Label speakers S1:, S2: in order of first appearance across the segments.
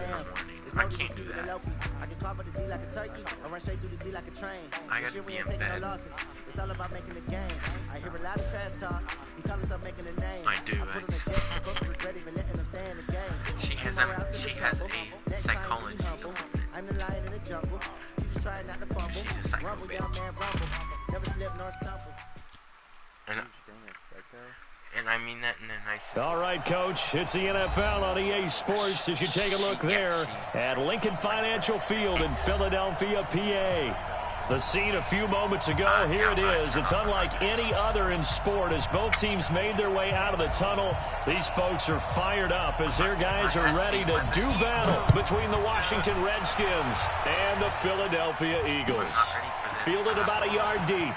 S1: in the morning. I can't do that. I gotta be in bed. I do. She has a psychology element. She's a psycho bitch. And I mean that in a nice way.
S2: All right, Coach. It's the NFL on EA Sports as you take a look there at Lincoln Financial Field in Philadelphia, PA. The scene a few moments ago, here it is. It's unlike any other in sport as both teams made their way out of the tunnel. These folks are fired up as their guys are ready to do battle between the Washington Redskins and the Philadelphia Eagles. Fielded about a yard deep.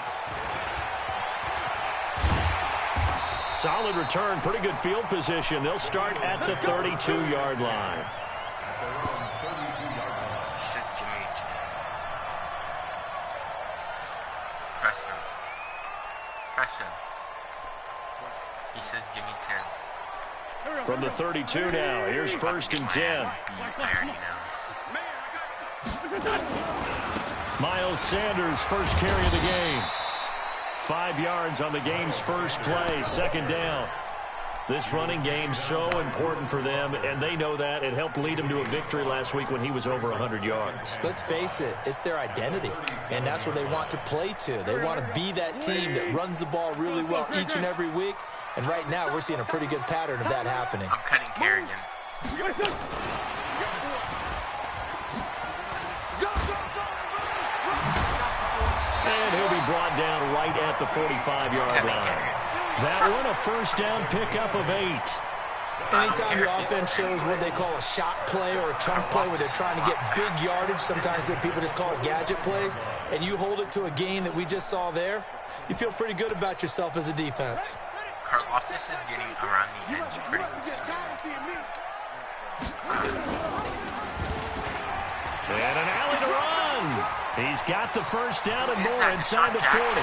S2: Solid return, pretty good field position. They'll start at the 32-yard line.
S1: This is Jimmy T. Preston. He says Jimmy 10.
S2: From the 32 now, here's first and 10.
S1: I already know.
S2: Miles Sanders, first carry of the game. 5 yards on the game's first play, second down. This running game so important for them, and they know that. It helped lead them to a victory last week when he was over 100 yards.
S3: Let's face it, it's their identity, and that's what they want to play to. They want to be that team that runs the ball really well each and every week, and right now we're seeing a pretty good pattern of that happening.
S1: I'm cutting Kerrigan.
S2: And he'll be brought down right at the 45-yard line. That one a first down pickup of 8.
S3: Anytime your offense shows what they call a shot play or a chunk play where they're trying to get big yardage, sometimes people just call it gadget plays, and you hold it to a gain that we just saw there, you feel pretty good about yourself as a defense.
S1: Karlaftis is getting around the edge pretty good.
S2: And an alley to run. He's got the first down and more inside the 40.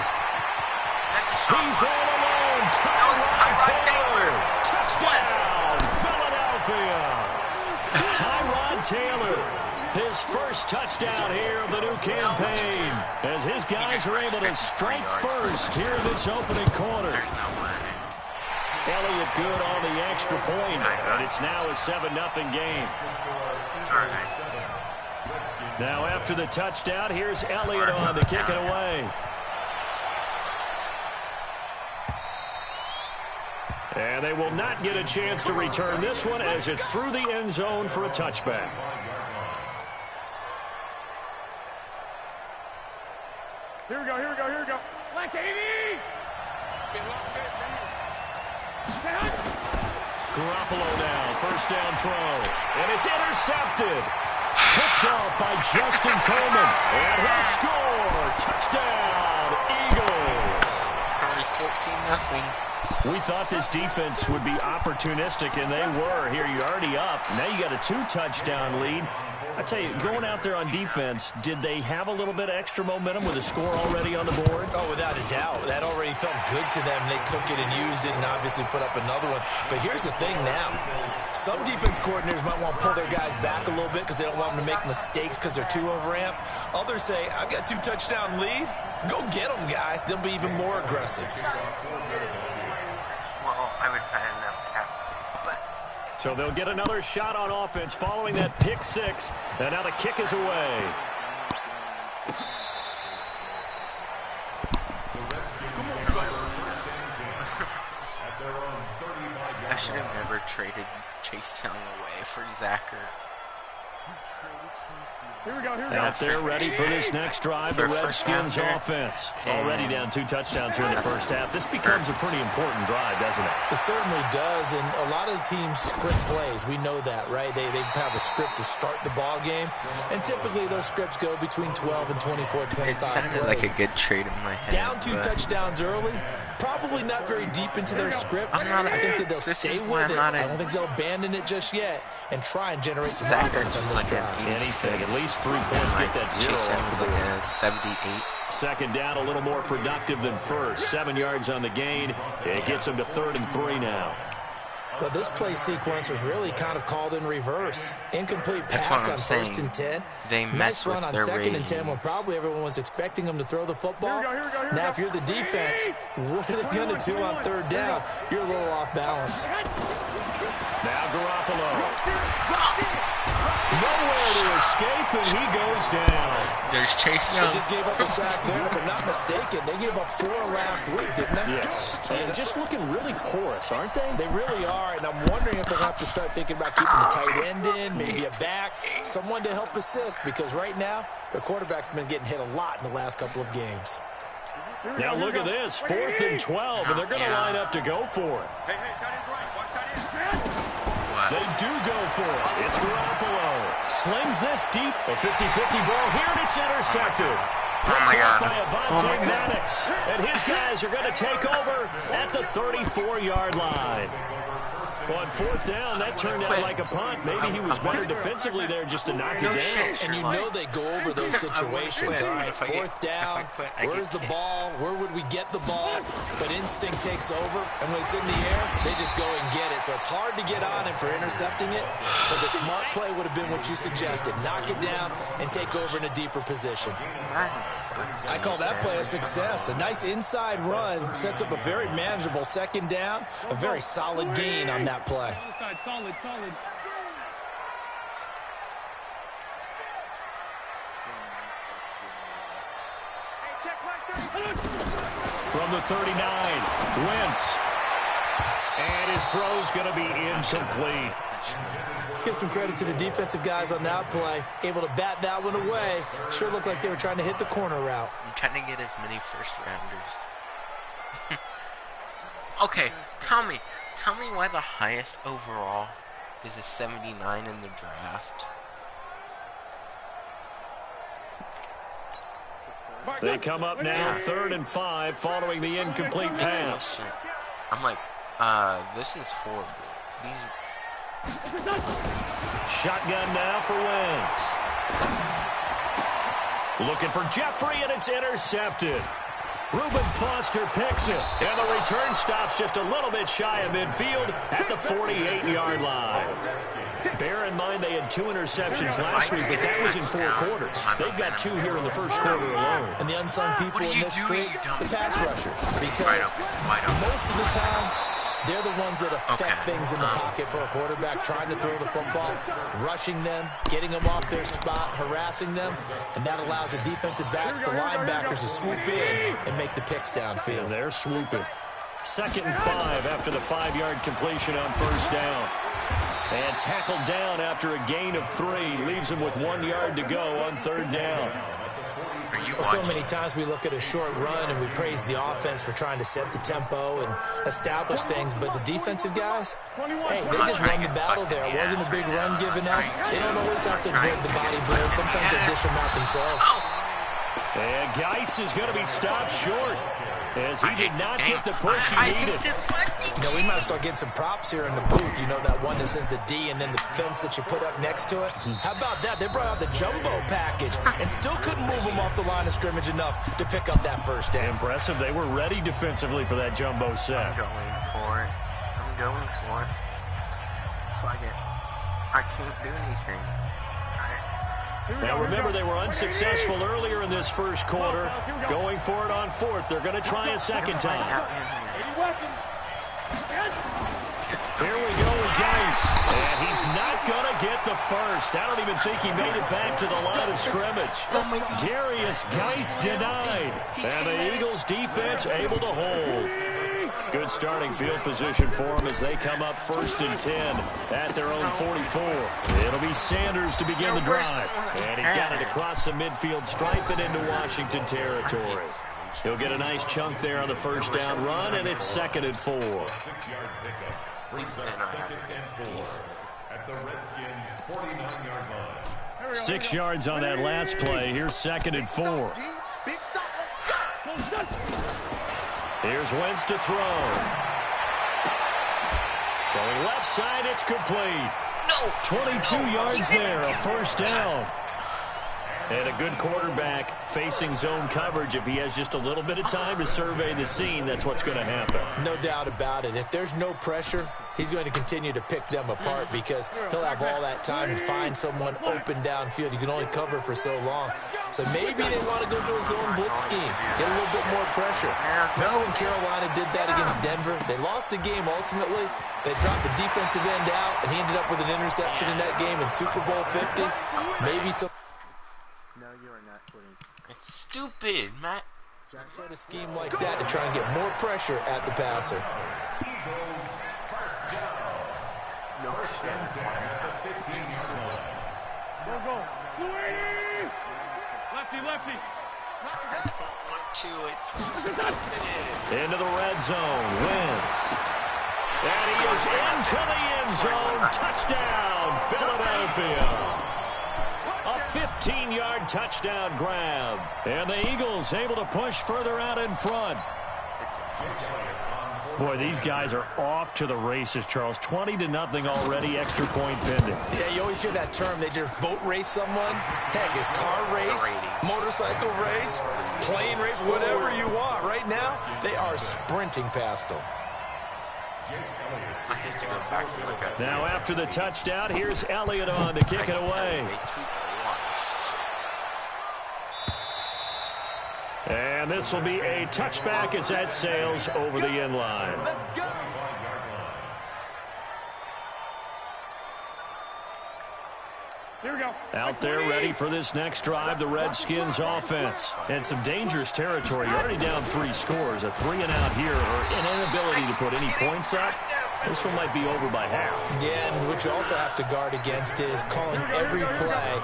S2: He's all alone. Tyrod Taylor. Touchdown, Philadelphia. Tyrod Taylor. His first touchdown here of the new campaign as his guys are able to strike first here in this opening quarter. Elliott good on the extra point, and it's now a 7-0 game. Now after the touchdown, here's Elliott on to kick it away. And they will not get a chance to return this one as it's through the end zone for a touchback.
S4: Here we go. Like 80!
S2: Garoppolo now, first down throw. And it's intercepted. Picked up by Justin Coleman. And he'll score. Touchdown, Eagles.
S1: It's already 14-0.
S2: We thought this defense would be opportunistic, and they were. Here, you're already up. Now you got a 2-touchdown lead. I tell you, going out there on defense, did they have a little bit of extra momentum with a score already on the board?
S3: Oh, without a doubt. That already felt good to them. They took it and used it and obviously put up another one. But here's the thing now. Some defense coordinators might want to pull their guys back a little bit because they don't want them to make mistakes because they're too overamped. Others say, I've got a 2-touchdown lead. Go get them, guys. They'll be even more aggressive.
S1: Well, I would find enough caps.
S2: So they'll get another shot on offense following that pick 6. And now the kick is away.
S1: I should have never traded Chase Young away for Zachary.
S4: Here we go.
S2: Out there ready for this next drive, the Redskins offense. Already down 2 touchdowns here in the first half. This becomes a pretty important drive, doesn't it?
S3: It certainly does, and a lot of the teams script plays. We know that, right? They have a script to start the ball game, and typically those scripts go between 12 and 24, 25
S1: It sounded
S3: plays.
S1: like a good trade in my head.
S3: Down 2 touchdowns early, probably not very deep into their script. I think that they'll stay with it. I don't think they'll abandon it just yet and try and generate some offense on this drive.
S2: Anything, at least 3 points, get that 0
S1: Chase Young
S2: off
S1: was
S2: the
S1: like
S2: board.
S1: a 78.
S2: Second down, a little more productive than first. 7 yards on the gain. It gets them to 3rd and 3 now.
S3: Well, this play sequence was really kind of called in reverse. Incomplete pass on first and 10. Nice run on second and 10 when probably everyone was expecting them to throw the football. Now, if you're the defense, what are they going to do on third down? You're a little off balance.
S2: Now Garoppolo. Nowhere to escape, and he goes down.
S1: There's Chase Young.
S3: They just gave up a sack there. If I'm not mistaken, they gave up 4 last week, didn't they?
S2: Yes. And just looking really porous, aren't they?
S3: They really are, and I'm wondering if they'll have to start thinking about keeping the tight end in, maybe a back, someone to help assist, because right now, their quarterback's been getting hit a lot in the last couple of games.
S2: Now look at this, 4th and 12, and they're going to line up to go for it. They do go for it. It's Garoppolo. Slings this deep. A 50-50 ball here, and it's intercepted. Picked up by Avonte Maddox. And his guys are going to take over at the 34-yard line. Well, on 4th down, that turned out like a punt. Maybe he was better defensively there just to knock it down.
S3: And you know they go over those situations. All right, 4th down, where's the ball? Where would we get the ball? But instinct takes over, and when it's in the air, they just go and get it. So it's hard to get on him for intercepting it, but the smart play would have been what you suggested. Knock it down and take over in a deeper position. I call that play a success. A nice inside run sets up a very manageable 2nd down, a very solid gain on that play.
S4: Solid.
S2: From the 39, Wentz. And his throw's going to be incomplete.
S3: Let's give some credit to the defensive guys on that play. Able to bat that one away. Sure looked like they were trying to hit the corner route.
S1: I'm trying to get as many first-rounders. Okay, tell me why the highest overall is a 79 in the draft.
S2: They come up now, 3rd and 5, following the incomplete pass.
S1: I'm like, this is horrible.
S2: Shotgun now for Wentz. Looking for Jeffrey, and it's intercepted. Reuben Foster picks it, and the return stops just a little bit shy of midfield at the 48-yard line. Bear in mind they had 2 interceptions last week, but that was in 4 quarters. They've got 2 here in the first quarter alone.
S3: And the unsung people in this streak, the pass rusher. Because most of the time, they're the ones that affect things in the pocket for a quarterback, trying to throw the football, rushing them, getting them off their spot, harassing them, and that allows the defensive backs, the linebackers, to swoop in and make the picks downfield.
S2: And they're swooping. 2nd and 5 after the 5-yard completion on 1st down. And tackled down after a gain of 3. Leaves him with 1 yard to go on 3rd down.
S3: Well, so many times we look at a short run and we praise the offense for trying to set the tempo and establish things, but the defensive guys, hey, they just won the battle there. It wasn't a big run given up. They don't always have to absorb the body blows. Sometimes they dish them out themselves.
S2: And Geis is going to be stopped short as he did not get the push he needed.
S3: You know, we might start getting some props here in the booth. You know, that one that says the D and then the fence that you put up next to it. How about that? They brought out the jumbo package and still couldn't move them off the line of scrimmage enough to pick up that 1st down.
S2: Impressive. They were ready defensively for that jumbo set.
S1: I'm going for it. Fuck it. I can't do anything.
S2: Now remember, they were unsuccessful earlier in this first quarter. Going for it on 4th. They're going to try a 2nd time. Here we go with Geis. And he's not going to get the first. I don't even think he made it back to the line of scrimmage. Darius Geis denied. And the Eagles defense able to hold. Good starting field position for them as they come up 1st and 10 at their own 44. It'll be Sanders to begin the drive. And he's got it across the midfield stripe and into Washington territory. He'll get a nice chunk there on the 1st down run, and it's 2nd and 4.
S5: At the Redskins' 49-yard line.
S2: 6 yards on that last play. Here's 2nd and 4. Here's Wentz to throw. Throwing left side, it's complete. 22 yards there, a 1st down. And a good quarterback facing zone coverage. If he has just a little bit of time to survey the scene, that's what's going to happen.
S3: No doubt about it. If there's no pressure, he's going to continue to pick them apart because he'll have all that time to find someone open downfield. You can only cover for so long. So maybe they want to go to a zone blitz scheme, get a little bit more pressure. Remember when Carolina did that against Denver? They lost the game ultimately. They dropped the defensive end out, and he ended up with an interception in that game in Super Bowl 50. Maybe some...
S6: No, you are not putting.
S1: It's stupid, Matt.
S3: sort of scheme like that to try and get more pressure at the passer.
S1: No shit. That's why I have 15
S4: Go. Swing! Lefty, lefty.
S1: It's stupid.
S2: Into the red zone. Wentz. And he is into the end zone. Touchdown, Philadelphia. A 15-yard touchdown grab. And the Eagles able to push further out in front. Boy, these guys are off to the races, Charles. 20-0 already, extra point pending.
S3: Yeah, you always hear that term. They just boat race someone. Heck, it's car race, motorcycle race, plane race, whatever you want. Right now, they are sprinting past them.
S1: I have to go back and look at it.
S2: Now, after the touchdown, here's Elliott on to kick it away. And this will be a touchback as that sails over the end line.
S4: Here we go.
S2: Out there ready for this next drive, the Redskins offense. And some dangerous territory. You're already down 3 scores. A 3-and-out here or an inability to put any points up. This one might be over by half.
S3: Yeah, and what you also have to guard against is calling every play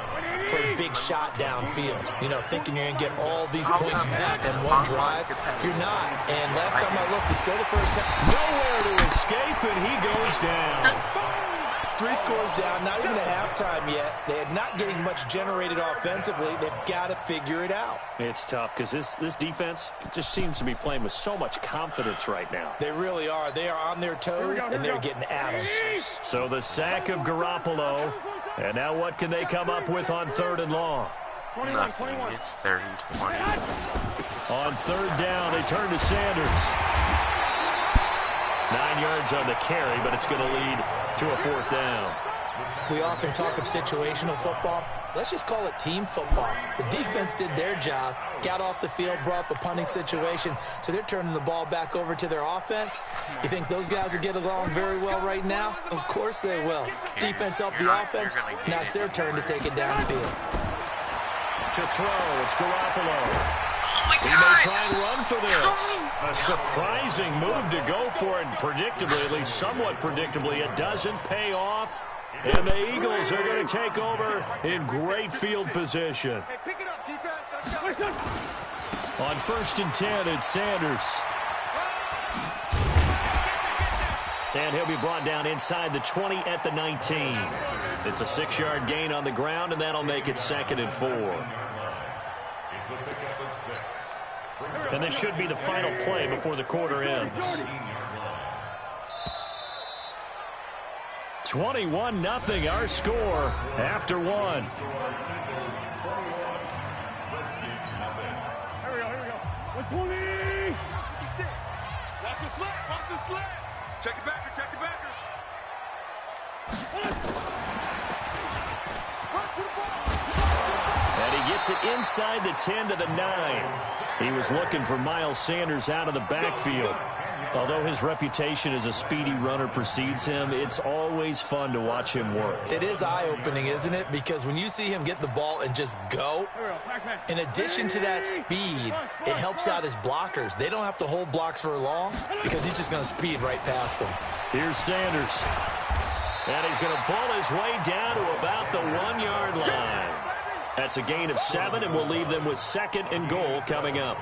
S3: for a big shot downfield. You know, thinking you're going to get all these points back in one drive. You're not. And last time I looked, it's still the first half.
S2: Nowhere to escape, and he goes down.
S3: 3 scores down, not even a halftime yet. They're not getting much generated offensively. They've got to figure it out.
S2: It's tough because this defense just seems to be playing with so much confidence right now.
S3: They really are. They are on their toes, and they're getting at them.
S2: So the sack of Garoppolo. And now what can they come up with on 3rd and long?
S1: Nothing. It's 30-20.
S2: On 3rd down, they turn to Sanders. 9 yards on the carry, but it's going to lead to a 4th down.
S3: We often talk of situational football. Let's just call it team football. The defense did their job, got off the field, brought the punting situation, so they're turning the ball back over to their offense. You think those guys will get along very well right now? Of course they will. Defense helped the offense. Now it's their turn to take it downfield.
S2: To throw, it's Garoppolo. He may try and run for this. A surprising move to go for it, predictably, at least somewhat predictably. It doesn't pay off. And the Eagles are going to take over in great field position.
S7: Hey, pick it up, defense. Let's go.
S2: On 1st and 10, it's Sanders. And he'll be brought down inside the 20 at the 19. It's a 6-yard gain on the ground, and that'll make it 2nd and 4. And this should be the final play before the quarter ends. 21-0 our score after 1.
S4: Here we go. 120.
S7: Watch the slant. Check it backer.
S2: And he gets it inside the 10 to the 9. He was looking for Miles Sanders out of the backfield. Although his reputation as a speedy runner precedes him, it's always fun to watch him work.
S3: It is eye-opening, isn't it? Because when you see him get the ball and just go, in addition to that speed, it helps out his blockers. They don't have to hold blocks for long because he's just going to speed right past them.
S2: Here's Sanders. And he's going to pull his way down to about the 1-yard line. That's a gain of 7, and we'll leave them with 2nd and goal coming up.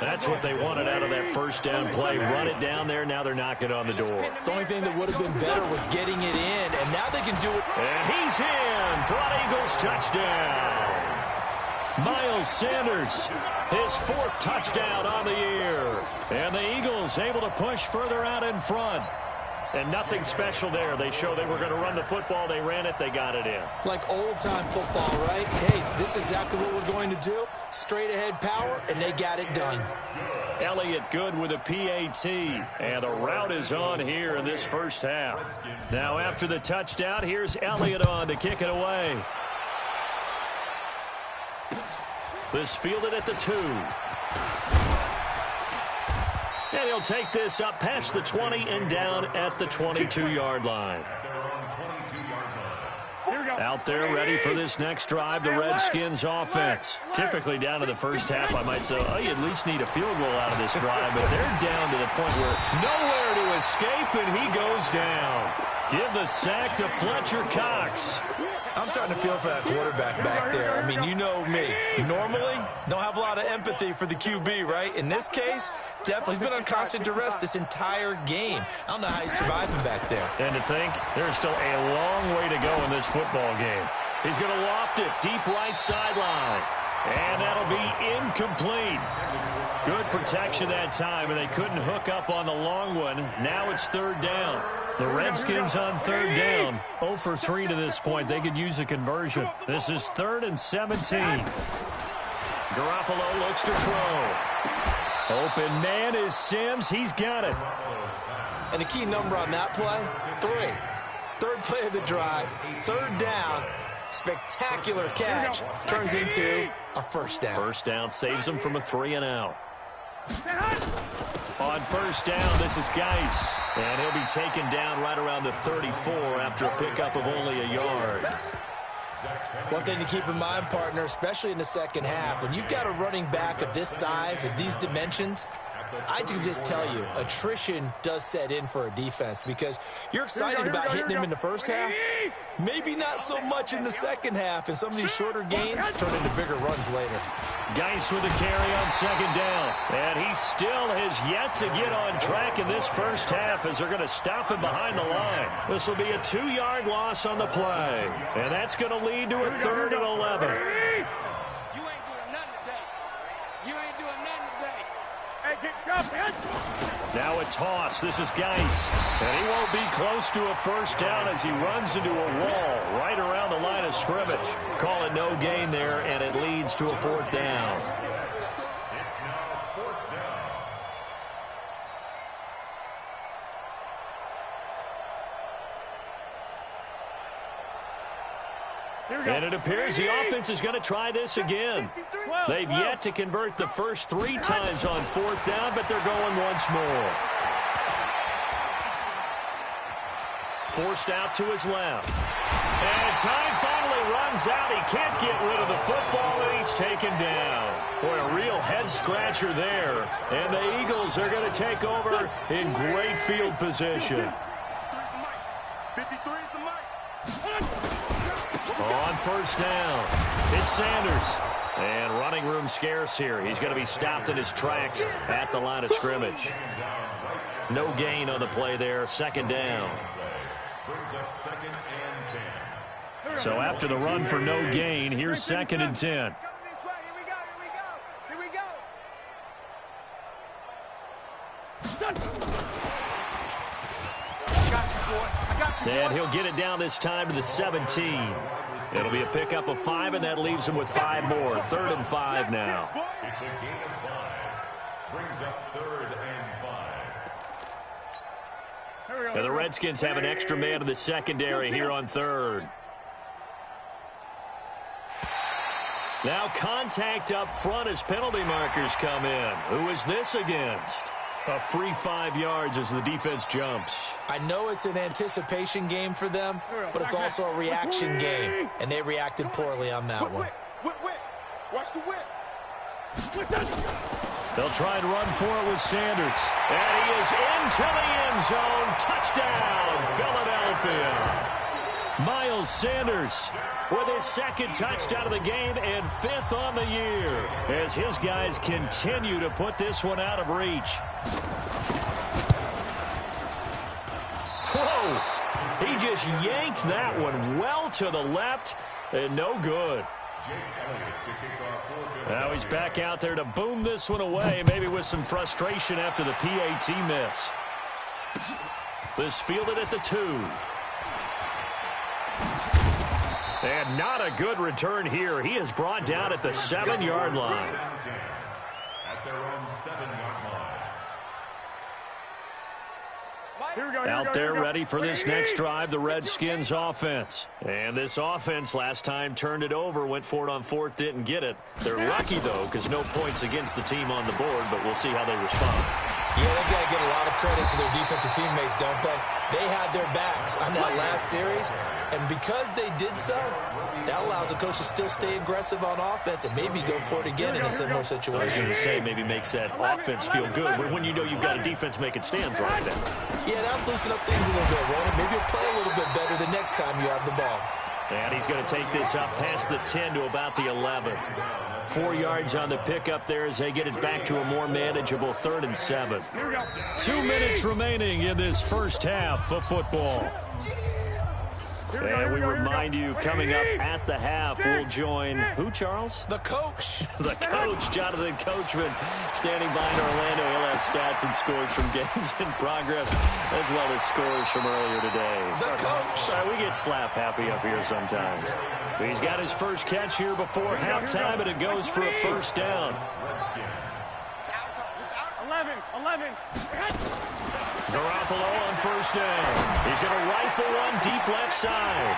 S2: That's what they wanted out of that first down play. Run it down there. Now they're knocking on the door.
S3: The only thing that would have been better was getting it in, and now they can do it.
S2: And he's in for an Eagles touchdown. Miles Sanders, his 4th touchdown on the year. And the Eagles able to push further out in front. And nothing special there. They show they were going to run the football. They ran it. They got it in.
S3: Like old-time football, right? Hey, this is exactly what we're going to do. Straight-ahead power, and they got it done.
S2: Elliott good with a PAT. And the route is on here in this first half. Now after the touchdown, here's Elliott on to kick it away. This fielded at the 2. And he'll take this up past the 20 and down at the 22-yard line. Out there ready for this next drive, the Redskins offense. Typically down to the first half, I might say, oh, you at least need a field goal out of this drive. But they're down to the point where nowhere to escape, and he goes down. Give the sack to Fletcher Cox.
S3: I'm starting to feel for that quarterback back there. I mean, you know me. Normally, don't have a lot of empathy for the QB, right? In this case, definitely he's been on constant duress this entire game. I don't know how he's surviving back there.
S2: And to think, there's still a long way to go in this football game. He's going to loft it deep right sideline. And that'll be incomplete. Good protection that time, and they couldn't hook up on the long one. Now it's third down. The Redskins on third down. 0 for 3 to this point. They could use a conversion. This is 3rd and 17. Garoppolo looks to throw. Open man is Sims. He's got it.
S3: And the key number on that play, 3. Third play of the drive. Third down. Spectacular catch. Turns into a first down.
S2: First down saves him from a 3-and-out. On first down, this is Geis. And he'll be taken down right around the 34 after a pickup of only a yard.
S3: One thing to keep in mind, partner, especially in the second half, when you've got a running back of this size, of these dimensions, I can just tell you, attrition does set in for a defense because you're excited about hitting him in the first half, maybe not so much in the second half, and some of these shorter gains turn into bigger runs later.
S2: Geis with a carry on second down, and he still has yet to get on track in this first half as they're going to stop him behind the line. This will be a 2-yard loss on the play, and that's going to lead to a 3rd and 11. Now a toss. This is Geis. And he won't be close to a first down as he runs into a wall right around the line of scrimmage. Call it no gain there, and it leads to a 4th down.
S5: It's now 4th down.
S2: And it appears the offense is going to try this again. They've yet to convert the first 3 times on 4th down, but they're going once more. Forced out to his left. And time finally runs out. He can't get rid of the football, and he's taken down. Boy, a real head-scratcher there. And the Eagles are going to take over in great field position. On first down, it's Sanders. And running room scarce here. He's going to be stopped in his tracks at the line of scrimmage. No gain on the play there. 2nd down. So after the run for no gain, here's 2nd and 10. And he'll get it down this time to the 17. It'll be a pickup of 5, and that leaves him with 5 more. 3rd and 5 now.
S5: It's a gain of 5. Brings up 3rd and 5.
S2: And the Redskins have an extra man in the secondary here on 3rd. Now contact up front as penalty markers come in. Who is this against? A free 5 yards as the defense jumps.
S3: I know it's an anticipation game for them, but it's also a reaction game, and they reacted poorly on that one.
S7: Watch the whip.
S2: They'll try and run for it with Sanders. And he is into the end zone. Touchdown, Philadelphia. Miles Sanders with his 2nd touchdown of the game and 5th on the year as his guys continue to put this one out of reach. Whoa! He just yanked that one well to the left and no good. Now he's back out there to boom this one away, maybe with some frustration after the PAT miss. This fielded at the 2. And not a good return here. He is brought down at the 7-yard line.
S5: At their own 7-yard line.
S2: Out there ready for this next drive, the Redskins offense. And this offense last time turned it over, went for it on 4th, didn't get it. They're lucky, though, because no points against the team on the board, but we'll see how they respond.
S3: Yeah, they got to give a lot of credit to their defensive teammates, don't they? They had their backs on that last series, and because they did so, that allows the coach to still stay aggressive on offense and maybe go for it again in a similar situation.
S2: I was going to say maybe makes that offense feel good when you know you've got a defense making stands like that.
S3: Yeah, that'll loosen up things a little bit, won't it? Maybe you'll play a little bit better the next time you have the ball.
S2: And he's going to take this up past the 10 to about the 11. 4 yards on the pickup there as they get it back to a more manageable 3rd and 7. 2 minutes remaining in this first half of football. And we remind you, coming up at the half, we'll join who, Charles?
S3: The coach.
S2: The coach, Jonathan Coachman, standing by in Orlando. He'll have stats and scores from games in progress, as well as scores from earlier today.
S3: The coach.
S2: We get slap happy up here sometimes. But he's got his first catch here before halftime, and it goes for a first down.
S4: 11.
S2: Garoppolo on first down. He's going to rifle one deep left side.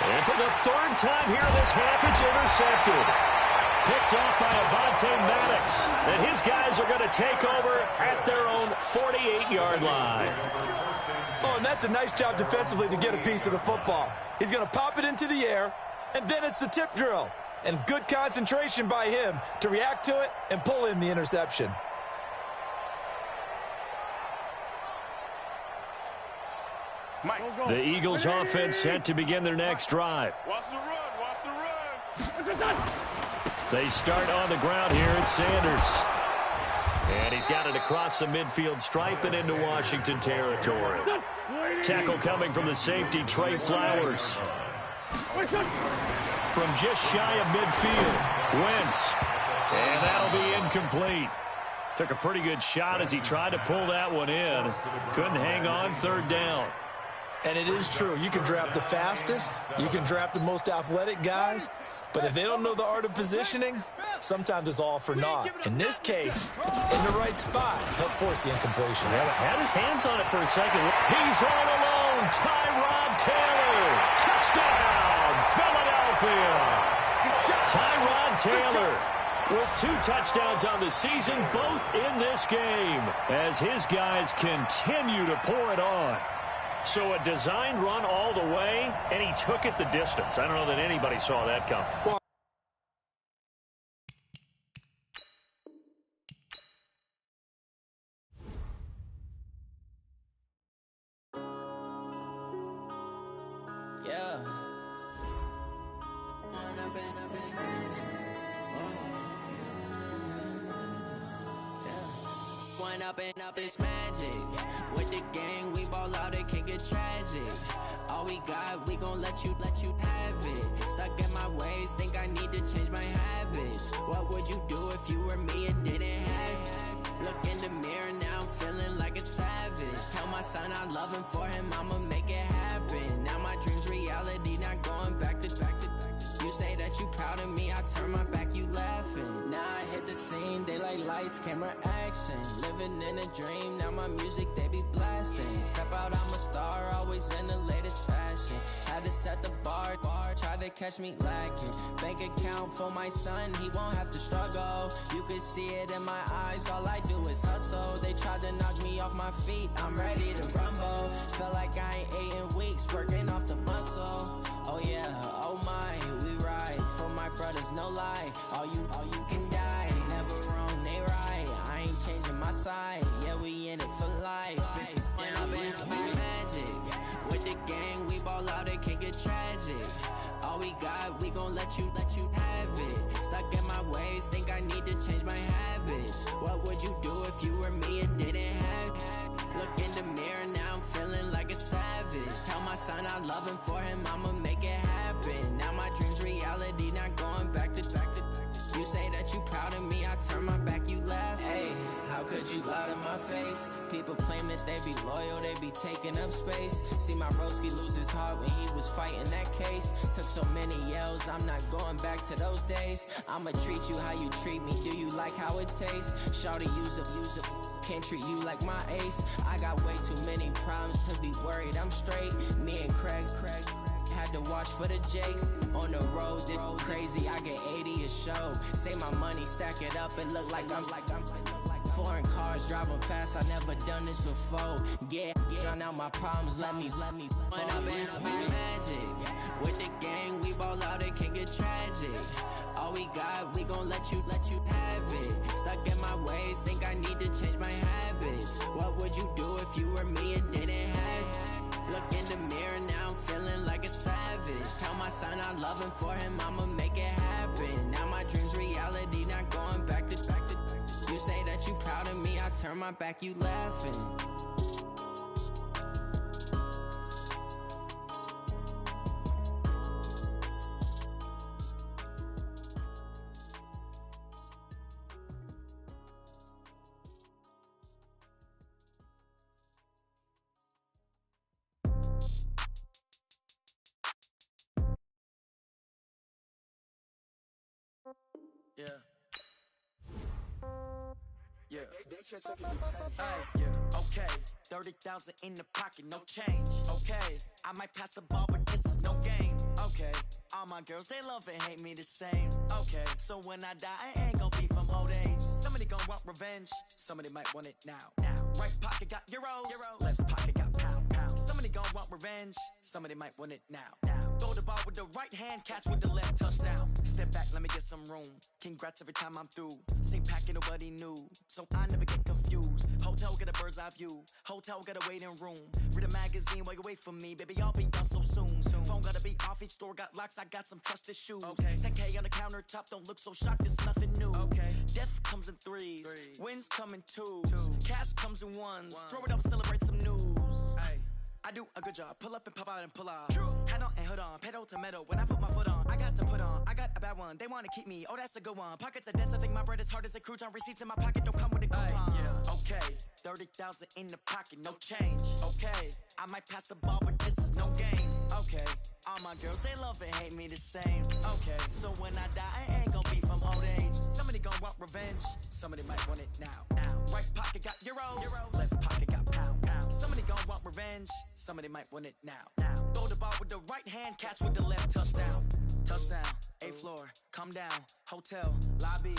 S2: And for the 3rd time here this half, it's intercepted. Picked off by Avonte Maddox. And his guys are going to take over at their own 48-yard line.
S3: Oh, and that's a nice job defensively to get a piece of the football. He's going to pop it into the air, and then it's the tip drill. And good concentration by him to react to it and pull in the interception.
S2: The Eagles offense set to begin their next drive.
S7: Watch the run.
S2: They start on the ground here at Sanders. And he's got it across the midfield stripe and into Washington territory. Tackle coming from the safety, Trey Flowers. From just shy of midfield, Wentz. And that'll be incomplete. Took a pretty good shot as he tried to pull that one in. Couldn't hang on, 3rd down.
S3: And it is true. You can draft the fastest. You can draft the most athletic guys. But if they don't know the art of positioning, sometimes it's all for naught. In this case, in the right spot, help force the incompletion.
S2: Yeah, had his hands on it for a second. He's all alone. Tyrod Taylor. Touchdown, Philadelphia. Tyrod Taylor with 2 touchdowns on the season, both in this game, as his guys continue to pour it on. So a designed run all the way, and he took it the distance. I don't know that anybody saw that coming.
S3: Well,
S8: yeah. Up is magic. With the gang, we ball out, it can get tragic. All we got, we gon' let you have it. Stuck in my ways, think I need to change my habits. What would you do if you were me and didn't have it? Look in the mirror, now I'm feeling like a savage. Tell my son I love him, for him I'ma make it happen. Now my dream's reality, not going back to. You say that you proud of me, I turn my back, you laughing. Now I hit the scene, they like lights, camera, action. Living in a dream, now my music, they be blasting. Step out, I'm a star, always in the latest fashion. Had to set the bar, try to catch me lacking. Bank account for my son, he won't have to struggle. You can see it in my eyes, all I do is hustle. They tried to knock me off my feet, I'm ready to rumble. Felt like I ain't ate in weeks, working off the muscle. Oh yeah, oh my, we ride for my brothers, no lie. All you can die, never wrong, they right. I ain't changing my side, yeah, we in it for life. Up is magic. With the gang, we ball out, it can get tragic. All we got, we gon' let you have it. Stuck in my ways, think I need to change my habits. What would you do if you were me and didn't have it? Look in the mirror, now I'm feeling like a savage. Tell my son I love him, for him I'ma make it happen. Now my dream's reality, not going back to. You say that you proud of me, I turn my back, you laugh. Hey, how could could you lie to my face? People claim that they be loyal, they be taking up space. See my broski lose his heart when he was fighting that case. Took so many yells, I'm not going back to those days. I'ma treat you how you treat me, do you like how it tastes? Shawty, use up, can't treat you like my ace. I got way too many problems to be worried, I'm straight. Me and Craig had to watch for the Jakes. On the road, this crazy, I get 80 a show. Say my money, stack it up, it look like I'm foreign cars, driving fast, I never done this before. Yeah, drown out my problems, let me What up, it's magic. With the gang, we ball out, it can get tragic. All we got, we gon' let you have it. Stuck in my ways, think I need to change my habits. What would you do if you were me and didn't have it? Look in the mirror, now I'm feeling like a savage. Tell my son I love him, for him I'ma make it happen. Now my dream's reality, not going back to. You say that you proud of me, I turn my back, you laughing.
S9: Yeah. Yeah. Yeah. Okay. 30,000 in the pocket, no change. Okay. I might pass the ball, but this is no game. Okay. All my girls, they love and hate me the same. Okay. So when I die, I ain't gon' be from old age. Somebody gon' want revenge. Somebody might want it now. Right pocket got euros. Left pocket got pound. Somebody gon' want revenge. Somebody might want it now. Throw the ball with the right hand, catch with the left, touchdown. Step back, let me get some room. Congrats every time I'm through. Same packet, nobody knew, so I never get confused. Hotel get a bird's eye view. Hotel got a waiting room. Read a magazine while you wait for me, baby. I'll be done so soon. Phone gotta be off, each store got locks. I got some trusted shoes. Okay. 10K on the countertop, don't look so shocked. It's nothing new. Okay. Death comes in threes. Wins come in twos. Cash comes in ones. Throw it up, celebrate some news. Ay. I do a good job, pull up and pop out and pull off. Hat on and hood on, pedal to metal. When I put my foot on, I got to put on. I got a bad one, they wanna keep me. Oh, that's a good one. Pockets are dense, I think my bread is hard as a crouton. Receipts in my pocket don't come with a coupon. Yeah. Okay, 30,000 in the pocket, no change. Okay, I might pass the ball, but this is no game. Okay, all my girls, they love and hate me the same. Okay, so when I die, I ain't gon' be from old age. Somebody gon' want revenge. Somebody might want it now. Right pocket got euros. Left pocket got pound. Somebody gon' want revenge. Somebody might want it now. Throw the ball with the right hand, catch with the left, touchdown. Touchdown, 8th floor, come down, hotel, lobby.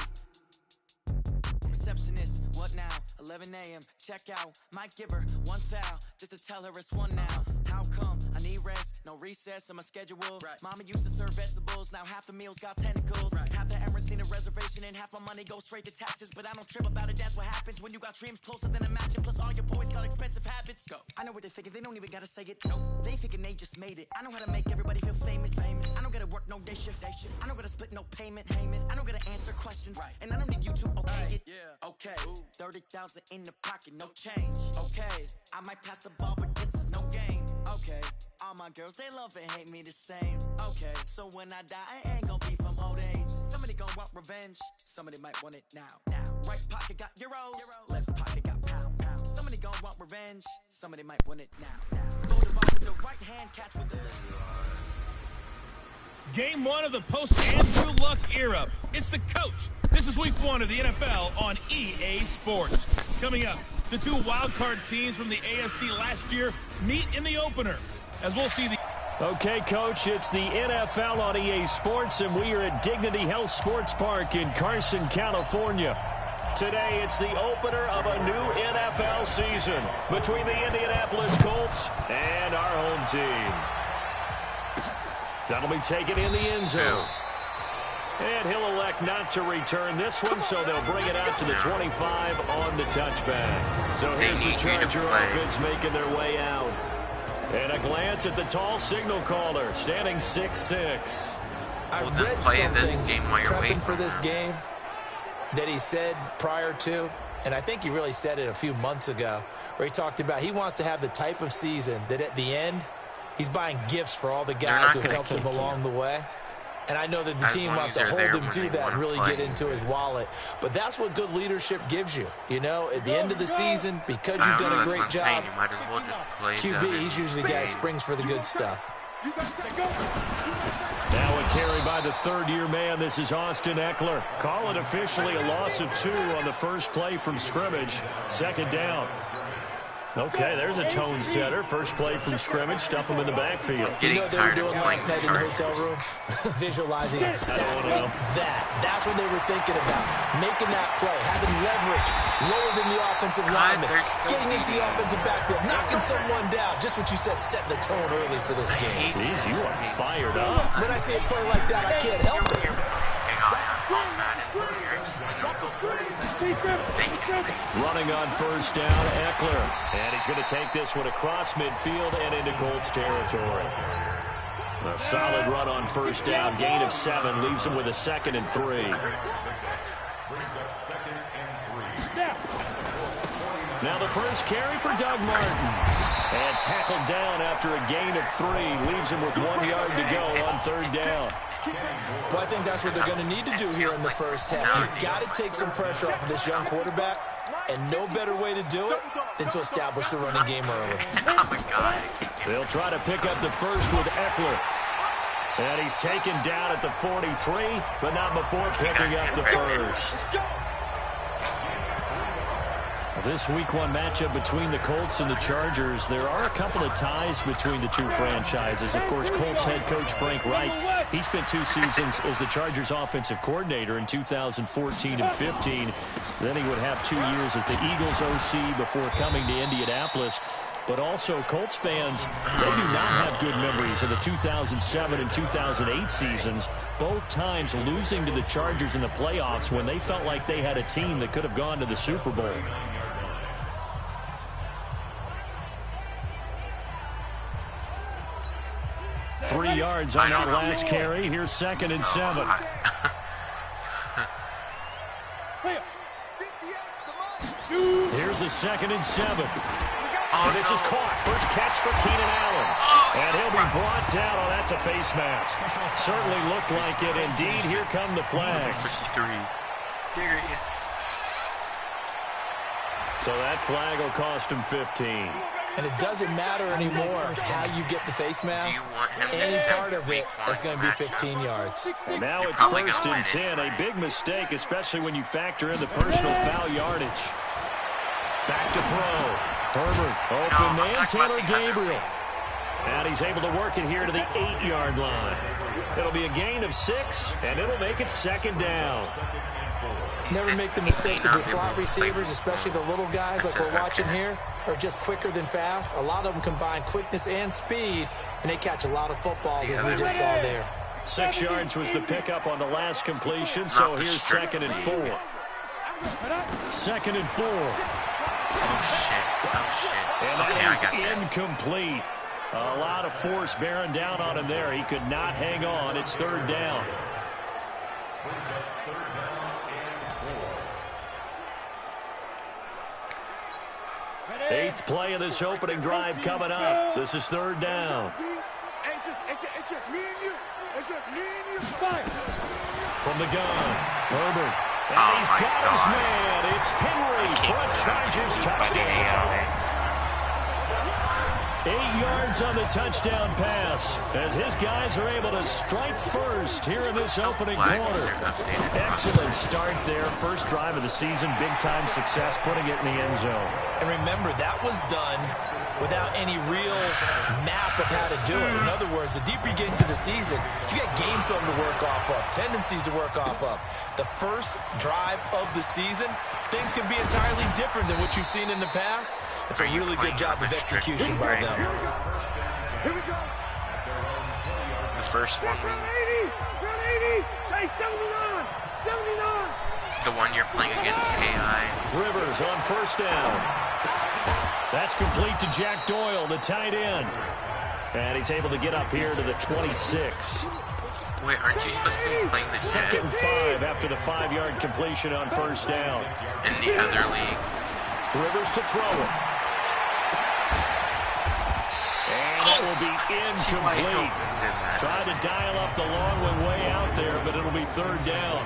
S9: Receptionist, what now? 11 a.m., check out. Might give her one foul, just to tell her it's one now. How come? I need rest, no recess in my schedule. Right. Mama used to serve vegetables, now half the meals got tentacles. Right. Half the Emirates need a reservation and half my money goes straight to taxes. But I don't trip about it, that's what happens when you got dreams closer than a match. Plus all your boys got expensive habits. Go. I know what they're thinking, they don't even gotta say it. Nope. They thinking they just made it. I know how to make everybody feel famous. I don't gotta work no day shift. I don't gotta split no payment. I don't gotta answer questions. Right. And I don't need you to okay it. Yeah. Okay. 30,000 in the pocket, no change. Okay. I might pass the ball, but this is no game. Okay. All my girls, they love and hate me the same. Okay. So when I die, I ain't gon' be from old age. Somebody gon' want revenge. Somebody might want it now. Right pocket got euros. Left pocket got pound. Somebody gon' want revenge. Somebody might want it now. Throw the ball with the right hand, catch with the left.
S10: Game 1 of the post-Andrew Luck era. It's the coach. This is week 1 of the NFL on EA Sports. Coming up, the two wildcard teams from the AFC last year meet in the opener, as we'll see the...
S2: Okay, Coach, it's the NFL on EA Sports, and we are at Dignity Health Sports Park in Carson, California. Today, it's the opener of a new NFL season between the Indianapolis Colts and our home team. That'll be taken in the end zone. And he'll elect not to return this one, so they'll bring it out to the 25 on the touchback. So here's the Charger offense making their way out. And a glance at the tall signal caller, standing 6'6".
S3: I read something prepping for this game that he said prior to, and I think he really said it a few months ago, where he talked about he wants to have the type of season that at the end, he's buying gifts for all the guys who helped him along the way. And I know that the team wants to hold him to that and really get into his wallet. But that's what good leadership gives you. You know, at the end of the season, because you've done a great job,
S1: you might as well just play
S3: QB, he's usually the guy that springs for the good stuff.
S2: Now a carry by the third-year man. This is Austin Eckler. Call it officially a loss of 2 on the first play from scrimmage. Second down. Okay, there's a tone setter. First play from scrimmage. Stuff him in the backfield.
S3: You know what they were doing last night in the hotel room? Visualizing exactly that. That's what they were thinking about. Making that play, having leverage, lower than the offensive lineman, getting into the offensive backfield, knocking someone down. Just what you said, set the tone early for this game.
S2: Jeez, you are fired up.
S3: When I see a play like that, I can't help it.
S2: Running on first down, Eckler. And he's going to take this one across midfield and into Colts territory. A solid run on first down. Gain of 7 leaves him with a 2nd and 3. Now the first carry for Doug Martin. And tackled down after a gain of 3. Leaves him with 1 yard to go on third down.
S3: Well, I think that's what they're going to need to do here in the first half. You've got to take some pressure off of this young quarterback, and no better way to do it than to establish the running game early.
S1: Oh, my God.
S2: They'll try to pick up the first with Eckler. And he's taken down at the 43, but not before picking up the first. This Week 1 matchup between the Colts and the Chargers, there are a couple of ties between the two franchises. Of course, Colts head coach Frank Reich, he spent 2 seasons as the Chargers offensive coordinator in 2014 and 15. Then he would have 2 years as the Eagles OC before coming to Indianapolis. But also, Colts fans, they do not have good memories of the 2007 and 2008 seasons, both times losing to the Chargers in the playoffs when they felt like they had a team that could have gone to the Super Bowl. Three yards on that last carry. Here's 2nd and 7. Here's a 2nd and 7. And this is caught. First catch for Keenan Allen. And he'll be brought down. Oh, that's a face mask. Certainly looked like it. Indeed, here come the flags.
S1: 53. There he is.
S2: So that flag will cost him 15.
S3: And it doesn't matter anymore how you get the face mask. Any part of it is going to be 15 yards.
S2: And now it's 1st and 10. A big mistake, especially when you factor in the personal foul yardage. Back to throw. Herbert, open man, Taylor Gabriel. And he's able to work it here to the 8-yard line. It'll be a gain of 6, and it'll make it 2nd down.
S3: Never make the mistake that the slot receivers, especially the little guys like we're watching here, are just quicker than fast. A lot of them combine quickness and speed, and they catch a lot of footballs, as we just saw there.
S2: 6 yards was the pickup on the last completion, so here's 2nd and 4. 2nd and 4.
S1: Oh, shit. Oh, shit.
S2: And
S1: okay,
S2: that is incomplete. A lot of force bearing down on him there. He could not hang on. It's 3rd down. Eighth play of this opening drive coming up. This is 3rd down.
S7: It's just me and you. It's just me and you. Fire.
S2: From the gun, Herbert. And he's got his man. It's Henry for a Chargers touchdown. 8 yards on the touchdown pass as his guys are able to strike first here in this opening quarter. Excellent start there. First drive of the season. Big-time success putting it in the end zone.
S3: And remember, that was done without any real map of how to do it. In other words, the deeper you get into the season, you got game film to work off of, tendencies to work off of. The first drive of the season, things can be entirely different than what you've seen in the past. It's a really good job of execution by them.
S7: Here we go.
S1: The first one.
S4: Say 79. 79.
S1: The one you're playing against AI.
S2: Rivers on first down. That's complete to Jack Doyle, the tight end. And he's able to get up here to the 26.
S1: Wait, aren't you supposed to be playing the
S2: 2nd and 5 after the 5-yard completion on first down.
S1: In the other league.
S2: Rivers to throw it. And that will will be incomplete. Tried to dial up the long one way out there, but it'll be third down.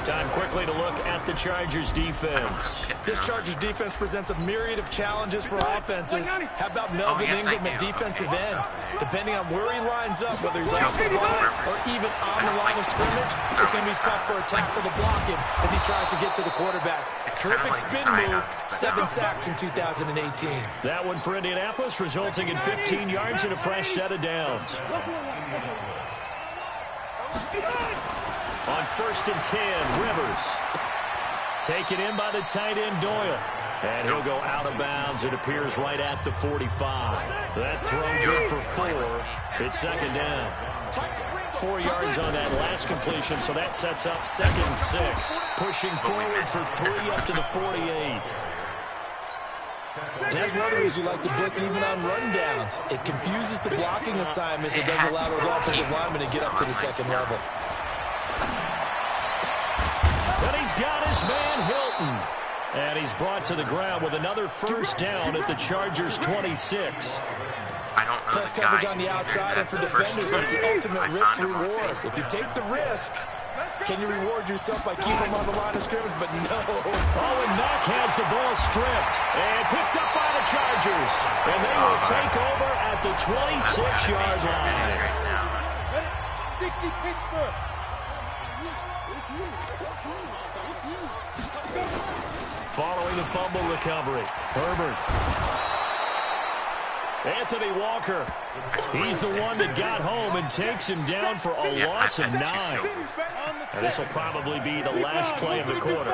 S2: Time quickly to look at the Chargers defense.
S3: This Chargers defense presents a myriad of challenges for offenses. How about Melvin Ingram at defensive end? Depending on where he lines up, whether he's off the line or even on the line of scrimmage, it's going to be tough for a tackle to block him as he tries to get to the quarterback. Terrific spin move, 7 sacks in 2018.
S2: That one for Indianapolis, resulting in 15 yards and a fresh set of downs. On 1st and 10, Rivers. Taken in by the tight end, Doyle. And he'll go out of bounds. It appears right at the 45. That throw good for 4. It's second down. 4 yards on that last completion, so that sets up 2nd and 6. Pushing forward for 3 up to the 48.
S3: And that's one of the reasons you like to blitz even on rundowns. It confuses the blocking assignments. It doesn't allow those offensive linemen to get up to the second level.
S2: But he's got his man Hilton. And he's brought to the ground with another first down at the Chargers' 26.
S1: I don't know.
S3: Press coverage on the outside, and for defenders, that's the ultimate risk-reward. If you take the risk, can you reward yourself by keeping them on the line of scrimmage? But no.
S2: Owen Mack has the ball stripped and picked up by the Chargers. And they will take over at the 26-yard line.
S4: 60 Pittsburgh.
S2: Following the fumble recovery, Herbert. Anthony Walker. He's the one that got home and takes him down for a loss of 9. And this will probably be the last play of the quarter.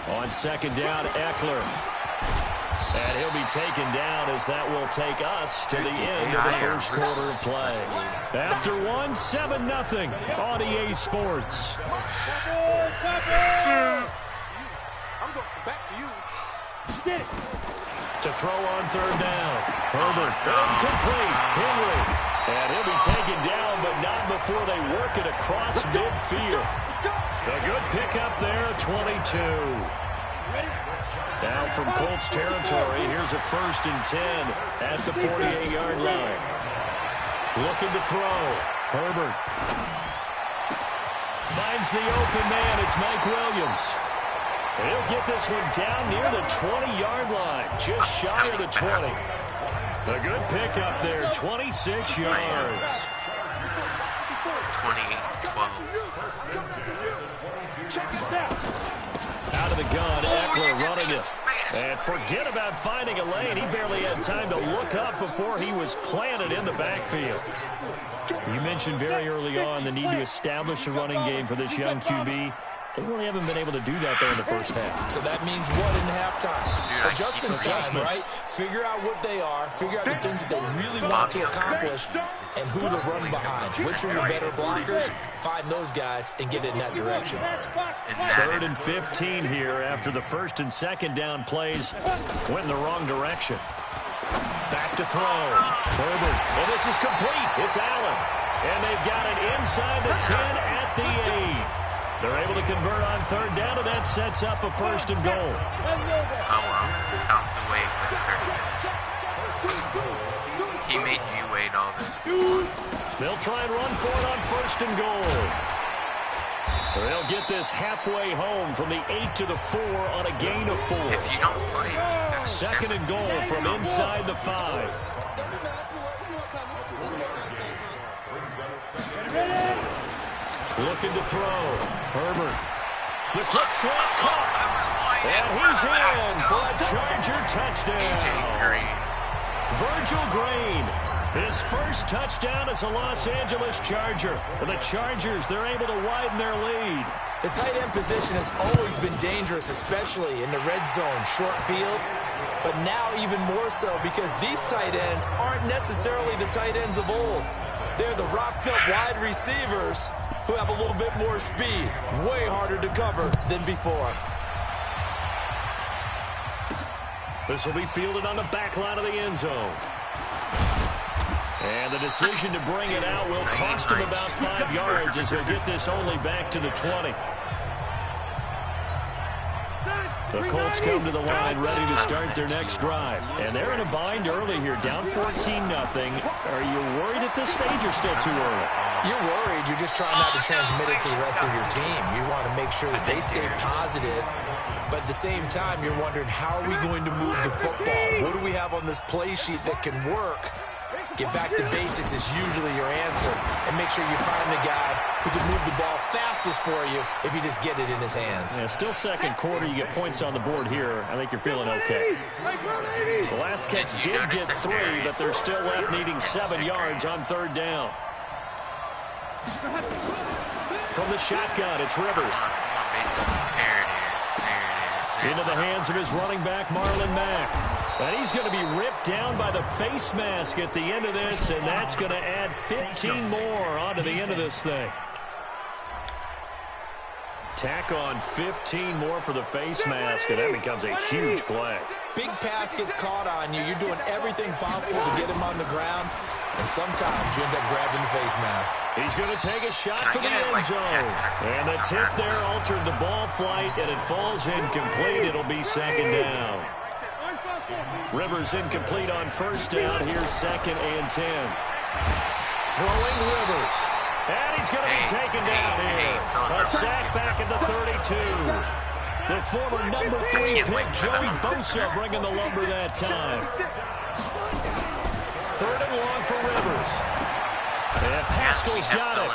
S2: On second down, Eckler. And he'll be taken down as that will take us to the end of the first quarter of play. After 1, 7-0 on EA Sports.
S7: I'm going back to you.
S2: To throw on third down. Herbert. That's complete. Henry. And he'll be taken down, but not before they work it across midfield. A good pickup there, 22. Now from Colts territory, here's a 1st and 10 at the 48-yard line. Looking to throw. Herbert. Finds the open man. It's Mike Williams. He'll get this one down near the 20-yard line, just shy of the 20. A good pickup there, 26 yards.
S1: 28-12.
S2: Out of the gun, Eckler running it. And forget about finding a lane. He barely had time to look up before he was planted in the backfield. You mentioned very early on the need to establish a running game for this young QB. They really haven't been able to do that, though, in the first half.
S3: So that means what in halftime? Adjustments time, right? Figure out what they are, figure out the things that they really want to accomplish, and who to run behind. Which are your better blockers? Find those guys and get in that direction.
S2: 3rd and 15 here after the 1st and 2nd down plays went in the wrong direction. Back to throw. Herbert. And this is complete. It's Allen. And they've got it inside the 10 at the 8. They're able to convert on third down, and that sets up a 1st and goal.
S1: Oh, well. Count the wait for the 30 minutes. He made you wait all this.
S2: They'll try and run for it on 1st and goal. They'll get this halfway home from the 8 to the 4 on a gain of 4.
S1: If you don't play,
S2: 2nd and goal from inside the 5. Looking to throw. Herbert. The quick slot caught. And he's in for a Charger touchdown. Virgil Green. His first touchdown as a Los Angeles Charger. And the Chargers, they're able to widen their lead.
S3: The tight end position has always been dangerous, especially in the red zone, short field. But now even more so because these tight ends aren't necessarily the tight ends of old. They're the rocked-up wide receivers who have a little bit more speed. Way harder to cover than before.
S2: This will be fielded on the back line of the end zone. And the decision to bring it out will cost him about 5 yards as he'll get this only back to the 20. The Colts come to the line ready to start their next drive. And they're in a bind early here, down 14-0. Are you worried at this stage or still too early?
S3: You're worried. You're just trying not to transmit it to the rest of your team. You want to make sure that they stay positive. But at the same time, you're wondering, how are we going to move the football? What do we have on this play sheet that can work? Get back to basics is usually your answer. And make sure you find the guy who can move the ball fastest for you if you just get it in his hands.
S2: Yeah, still second quarter. You get points on the board here. I think you're feeling okay. The last catch did get 3, but they're still left needing 7 yards on third down. From the shotgun, it's Rivers. Into the hands of his running back, Marlon Mack. And he's going to be ripped down by the face mask at the end of this, and that's going to add 15 more onto the end of this thing. Tack on 15 more for the face mask, and that becomes a huge play.
S3: Big pass gets caught on you. You're doing everything possible to get him on the ground, and sometimes you end up grabbing the face mask.
S2: He's going to take a shot for the end zone. And the tip there altered the ball flight, and it falls incomplete. It'll be second down. Rivers incomplete on first down. Here's 2nd and 10. Throwing Rivers. And he's going to be taken down here. A sack back at the 32. The former number 3 pick, Joey Bosa, bringing the lumber that time. 3rd and long for Rivers. And Pascal's got it.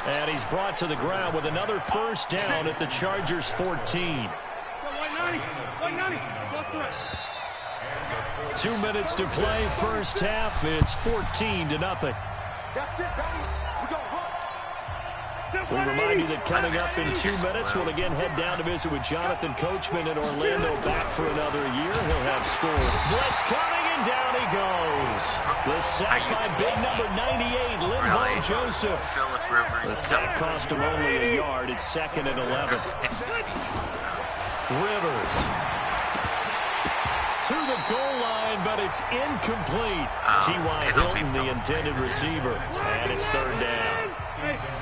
S2: And he's brought to the ground with another first down at the Chargers' 14. 2 minutes to play, first half. It's 14-0. We remind you that coming up in 2 minutes, we'll again head down to visit with Jonathan Coachman in Orlando, back for another year. He'll have scored. Blitz coming, and down he goes. The sack by big number 98, Linval Joseph. The sack cost him only a yard. It's 2nd and 11. Rivers to the goal line, but it's incomplete. T.Y. Hilton, the intended receiver, and it's 3rd down.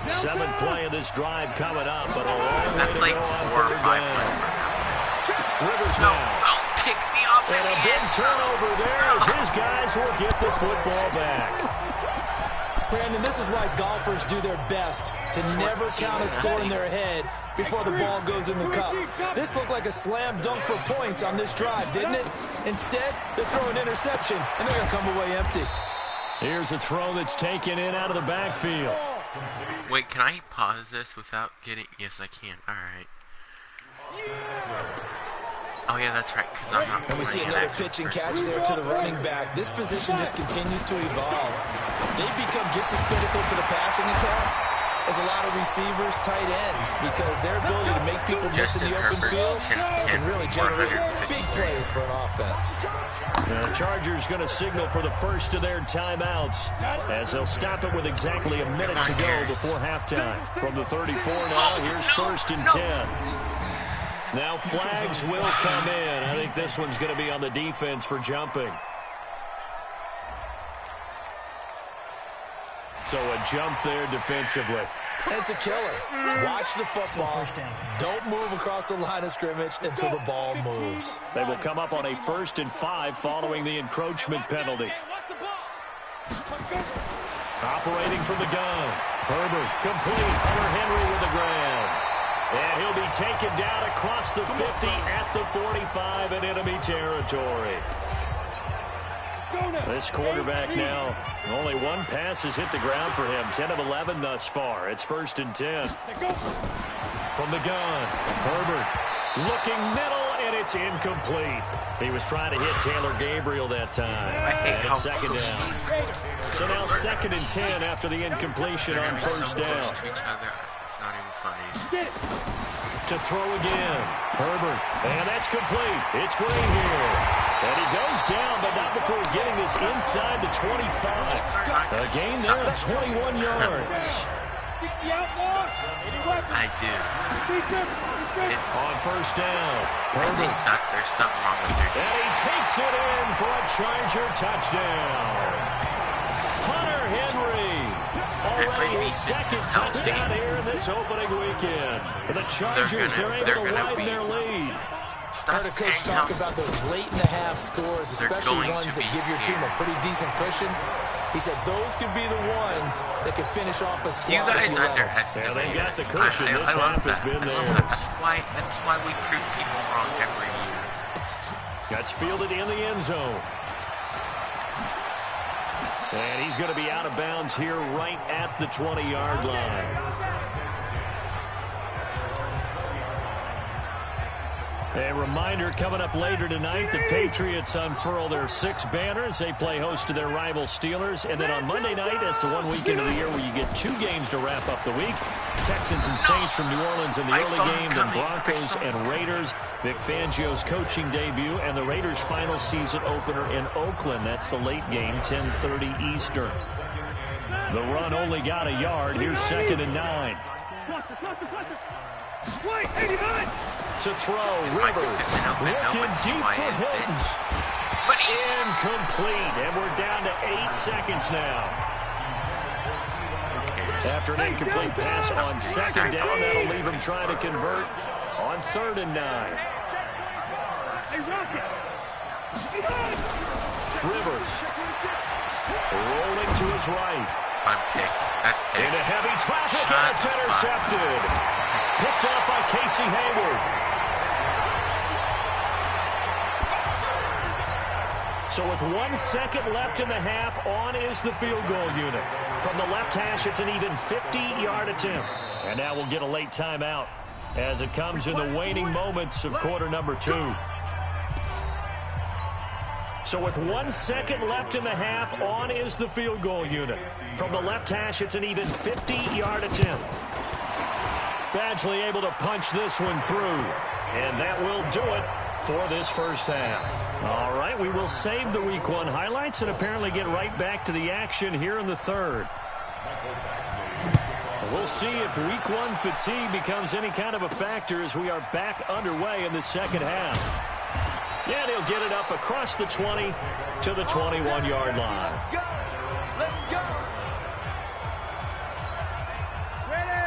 S2: 7th play of this drive coming up, but a long way to go on 3rd down. Rivers now.
S1: Don't pick me off
S2: and a big turnover there as his guys will get the football back.
S3: Brandon, this is why golfers do their best to never count a score in their head before the ball goes in the cup. This looked like a slam dunk for points on this drive, didn't it? Instead, they throw an interception, and they're going to come away empty.
S2: Here's a throw that's taken in out of the backfield.
S1: Wait, can I pause this without getting... Yes, I can. All right. Oh, yeah, that's right, because I'm not...
S3: And we see another pitch and catch there to the running back. This position just continues to evolve. They've become just as critical to the passing attack as a lot of receivers, tight ends, because their ability to make people miss in the open field can really generate big plays for an offense.
S2: The Chargers going to signal for the first of their timeouts as they'll stop it with exactly a minute to go before halftime. From the 34 now, here's 1st and 10. Now flags will come in. I think this one's going to be on the defense for jumping. So a jump there defensively.
S3: It's a killer. Watch the football. Don't move across the line of scrimmage until the ball moves.
S2: They will come up on a 1st and 5 following the encroachment penalty. Operating from the gun. Herbert complete. Hunter Henry with the grab. And he'll be taken down across the 50 at the 45 in enemy territory. This quarterback now, only one pass has hit the ground for him. 10 of 11 thus far. It's 1st and 10. From the gun, Herbert looking middle, and it's incomplete. He was trying to hit Taylor Gabriel that time. And it's 2nd down. So now 2nd and 10 after the incompletion on 1st down.
S1: It's not even funny.
S2: To throw again. Herbert. And that's complete. It's Gray here. And he goes down, but not before getting this inside the 25. A gain there of 21 yards.
S1: I do.
S2: On 1st down.
S1: If they suck, there's something wrong with their game.
S2: And he takes it in for a Charger touchdown. Hunter Henry. Already his 2nd touchdown here in this opening weekend. And the Chargers, they're able to widen their lead.
S3: heard a coach talk about those late in the half scores, especially ones that give your team a pretty decent cushion. He said those could be the ones that could finish off a squad.
S1: You guys underestimate.
S2: Yeah, they got the cushion. This half has been theirs.
S1: That's why we prove people wrong every year.
S2: That's fielded in the end zone. And he's going to be out of bounds here right at the 20-yard line. A reminder coming up later tonight, the Patriots unfurl their 6 banners. They play host to their rival Steelers. And then on Monday night, it's the one weekend of the year where you get 2 games to wrap up the week. Texans and Saints from New Orleans in the early game, then Broncos and Raiders. Vic Fangio's coaching debut and the Raiders' final season opener in Oakland. That's the late game, 10:30 Eastern. The run only got a yard. Here's 2nd and 9. To throw, Rivers looking deep for Hilton. Incomplete, and we're down to 8 seconds now. After an incomplete pass on 2nd down, that'll leave him trying to convert on 3rd and 9. Rivers rolling to his right.
S1: That's big.
S2: Into heavy traffic, and it's intercepted. Picked up by Casey Hayward. So with 1 second left in the half, on is the field goal unit. From the left hash, it's an even 50-yard attempt. And now we'll get a late timeout as it comes in the waning moments of quarter number 2. So with 1 second left in the half, on is the field goal unit. From the left hash, it's an even 50-yard attempt. Badgley able to punch this one through. And that will do it for this first half. All right, we will save the Week 1 highlights and apparently get right back to the action here in the 3rd. We'll see if Week 1 fatigue becomes any kind of a factor as we are back underway in the 2nd half. Yeah, he'll get it up across the 20 to the 21-yard line.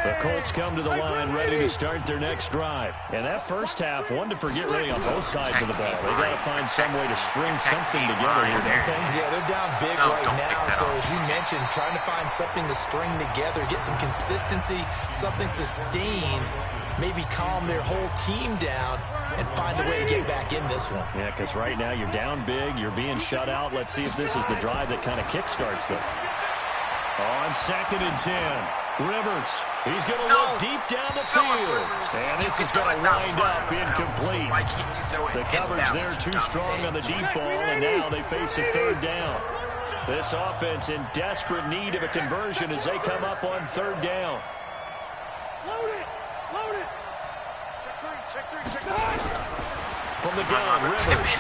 S2: The Colts come to the line ready to start their next drive. And that first half, one to forget really on both sides of the ball. They got to find some way to string something together here, don't they?
S3: Yeah, they're down big right now. So as you mentioned, trying to find something to string together, get some consistency, something sustained, maybe calm their whole team down and find a way to get back in this one.
S2: Yeah, because right now you're down big, you're being shut out. Let's see if this is the drive that kind of kickstarts them. On 2nd and 10, Rivers. He's going to look deep down the field. And this is going to wind up incomplete. The coverage there too strong on the deep ball, and now they face a 3rd down. This offense in desperate need of a conversion as they come up on 3rd down.
S4: Load it! Load it! Check three.
S2: From the gun, Rivers.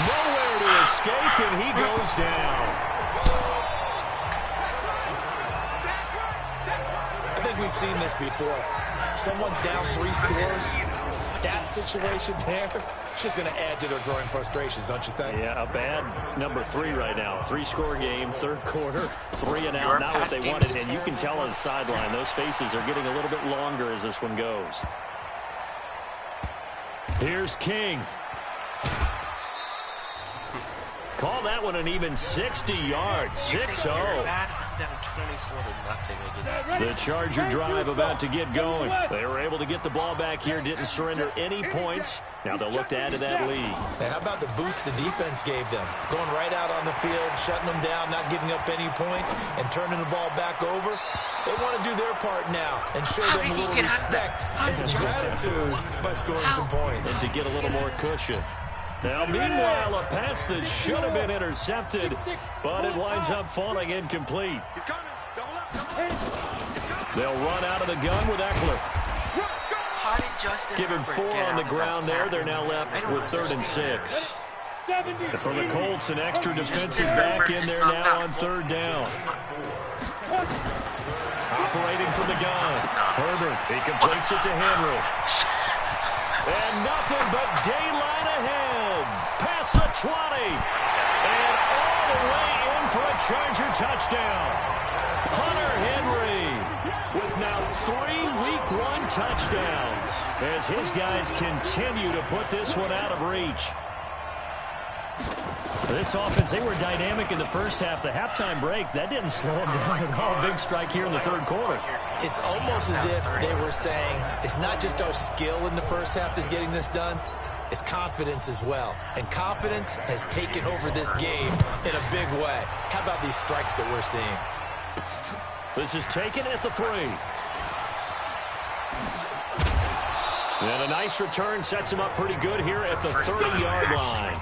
S2: Nowhere to escape, and he goes down.
S3: I think we've seen this before. Someone's down 3 scores. That situation there, it's just going to add to their growing frustrations, don't you think?
S2: Yeah, a bad number 3 right now. 3-score game, 3rd quarter, 3 and out, not what they wanted. And you can tell on the sideline, those faces are getting a little bit longer as this one goes. Here's King. Call that one an even 60 yards, 6-0. The Charger drive about to get going. They were able to get the ball back here, didn't surrender any points. Now they'll look to add to that lead.
S3: Hey, how about the boost the defense gave them? Going right out on the field, shutting them down, not giving up any points, and turning the ball back over. They want to do their part now and show them a little respect and some gratitude by scoring some points.
S2: And to get a little more cushion. Now, meanwhile, a pass that should have been intercepted, but it winds up falling incomplete. They'll run out of the gun with Eckler. Give him 4 on the ground there. They're now left with 3rd and 6. And for the Colts, an extra defensive back in there now on 3rd down. Operating from the gun. Herbert, he completes it to Henry. And nothing but daylight ahead. Past the 20. And all the way in for a Charger touchdown. Hunter Henry with now 3 Week 1 touchdowns as his guys continue to put this one out of reach. This offense, they were dynamic in the first half. The halftime break, that didn't slow them down at all. Big strike here in the third quarter.
S3: It's almost as if they were saying, it's not just our skill in the first half that's getting this done, it's confidence as well. And confidence has taken over this game in a big way. How about these strikes that we're seeing?
S2: This is taken at the 3. And a nice return sets him up pretty good here at the 30-yard line.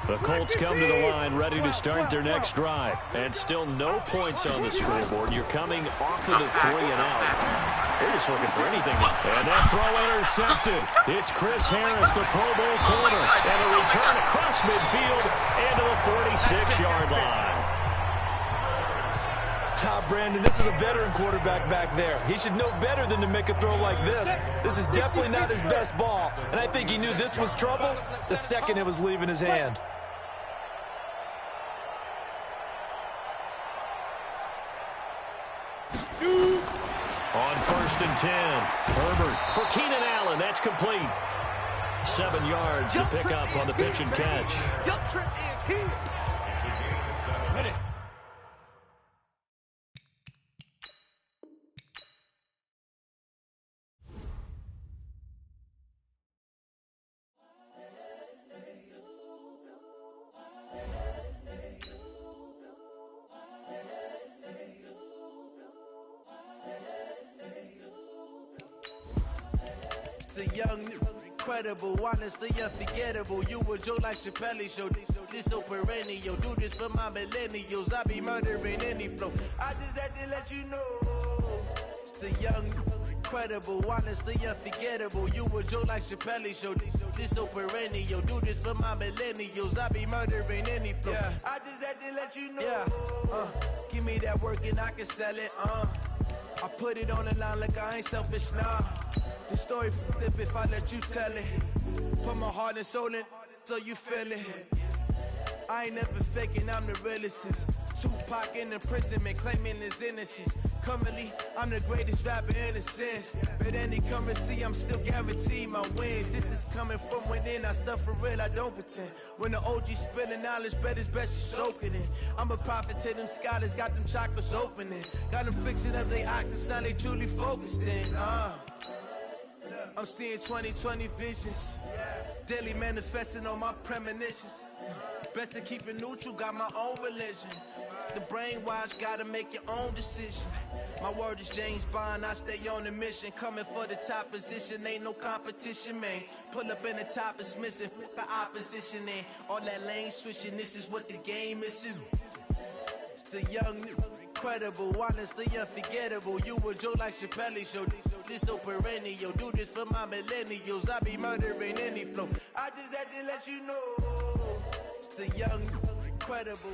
S2: The Colts come to the line ready to start their next drive. And still no points on the scoreboard. You're coming off of the 3 and out. They're just looking for anything. And that throw intercepted. It's Chris Harris, the Pro Bowl corner. And a return across midfield into the 46-yard line.
S3: Brandon, this is a veteran quarterback back there. He should know better than to make a throw like this. This is definitely not his best ball. And I think he knew this was trouble the second it was leaving his hand.
S2: On 1st and 10, Herbert for Keenan Allen. That's complete. 7 yards to pick up on the pitch and catch.
S4: Your trip is here.
S11: The young, incredible, honestly unforgettable. You a Joe like Chappelle show. This so perennial. Do this for my millennials. I be murdering any flow. I just had to let you know. It's the young, incredible, honestly unforgettable. You a Joe like Chappelle show. This so perennial. Do this for my millennials. I be murdering any flow. Yeah. I just had to let you know. Yeah. Give me that work and I can sell it. I put it on the line like I ain't selfish now. The story flip if I let you tell it. Put my heart and soul in so you feel it. I ain't never faking, I'm the realest since Tupac in imprisonment, claiming his innocence. Currently, I'm the greatest rapper in a sense. But any currency, I'm still guaranteed my wins. This is coming from within, I stuff for real, I don't pretend. When the OG spilling knowledge, bet it's best you soak it in. I'm a prophet to them scholars, got them chakras opening. Got them fixing up they octaves, now they truly focused in. I'm seeing 2020 visions. Daily manifesting on my premonitions. Best to keep it neutral, got my own religion. The brainwash, gotta make your own decision. My word is James Bond, I stay on the mission. Coming for the top position, ain't no competition, man. Pull up in the top is missing, the opposition ain't. All that lane switching, this is what the game is. It's the young, incredible, honestly unforgettable. You a Joe like Chappelle show. This so perennial. Do this for my millennials. I be murdering any flow. I just had to let you know. It's the young, incredible.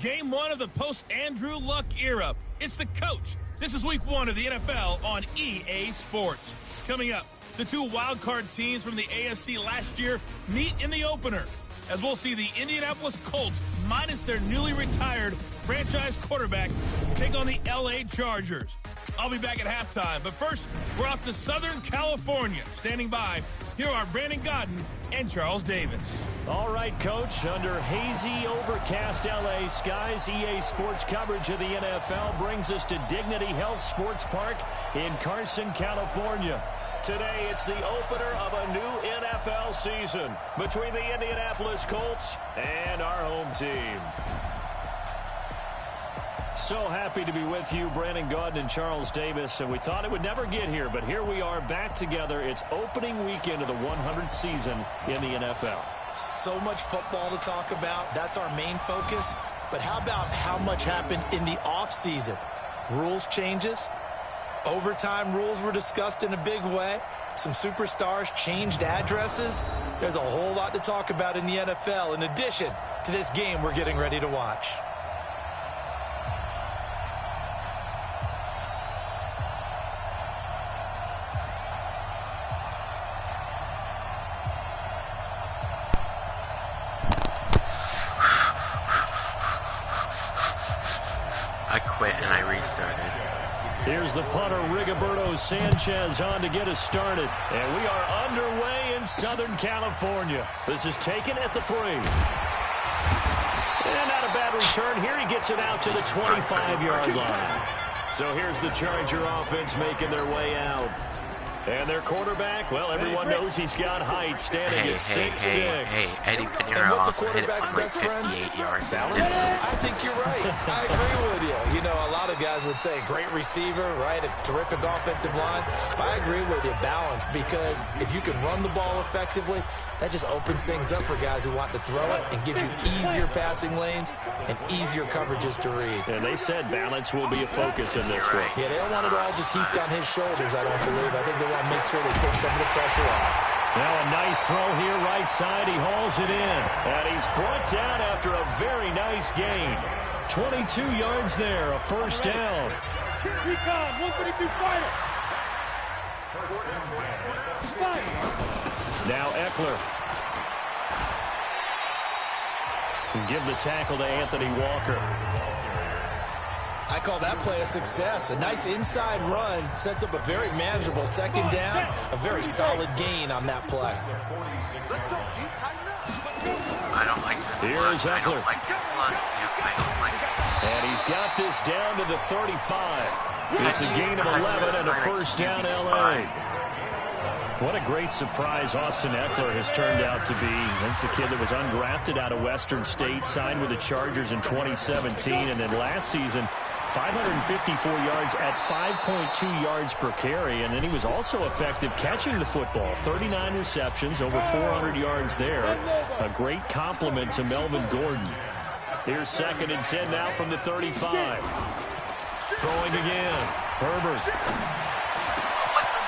S10: Game 1 of the post-Andrew Luck era. It's the coach. This is week 1 of the NFL on EA Sports. Coming up, the 2 wildcard teams from the AFC last year meet in the opener, as we'll see the Indianapolis Colts, minus their newly retired franchise quarterback, take on the LA Chargers. I'll be back at halftime, but first, we're off to Southern California. Standing by, here are Brandon Godden and Charles Davis.
S2: All right, Coach. Under hazy, overcast LA skies, EA Sports coverage of the NFL brings us to Dignity Health Sports Park in Carson, California. Today, it's the opener of a new NFL season between the Indianapolis Colts and our home team. So happy to be with you, Brandon Gaudin and Charles Davis, and we thought it would never get here, but here we are back together. It's opening weekend of the 100th season in the NFL.
S3: So much football to talk about. That's our main focus. But how about how much happened in the offseason? Rules changes. Overtime rules were discussed in a big way. Some superstars changed addresses. There's a whole lot to talk about in the NFL in addition to this game we're getting ready to watch.
S1: quit and I restarted.
S2: Here's the punter, Rigoberto Sanchez, on to get us started. And we are underway in Southern California. This is taken at the 3. And not a bad return here. He gets it out to the 25-yard line. So here's the Charger offense making their way out. And their quarterback, well, everyone knows he's got height, standing at 6'6".
S1: Hey, Eddie Pinero also hit it from like 58 yards.
S3: I think you're right. I agree with you. You know, a lot of guys would say great receiver, right? A terrific offensive line. But I agree with you, balance, because if you can run the ball effectively, that just opens things up for guys who want to throw it and gives you easier passing lanes and easier coverages to read.
S2: And they said balance will be a focus in this one.
S3: Yeah, they don't want it all just heaped on his shoulders, I don't believe. I think they want to make sure they take some of the pressure off.
S2: Now a nice throw here, right side. He hauls it in. And he's brought down after a very nice gain. 22 yards there, a first down.
S4: Recon, 132 fighter.
S2: Now Eckler. Give the tackle to Anthony Walker.
S3: I call that play a success. A nice inside run sets up a very manageable second down. A very solid gain on that play.
S1: I don't like this.
S2: Here's Eckler.
S1: I don't like this one. Yep, I don't like it.
S2: And he's got this down to the 35. It's a gain of 11 and a first down L.A. What a great surprise Austin Eckler has turned out to be. That's the kid that was undrafted out of Western State, signed with the Chargers in 2017, and then last season, 554 yards at 5.2 yards per carry, and then he was also effective catching the football. 39 receptions, over 400 yards there. A great compliment to Melvin Gordon. Here's 2nd and 10 now from the 35. Throwing again. Herbert.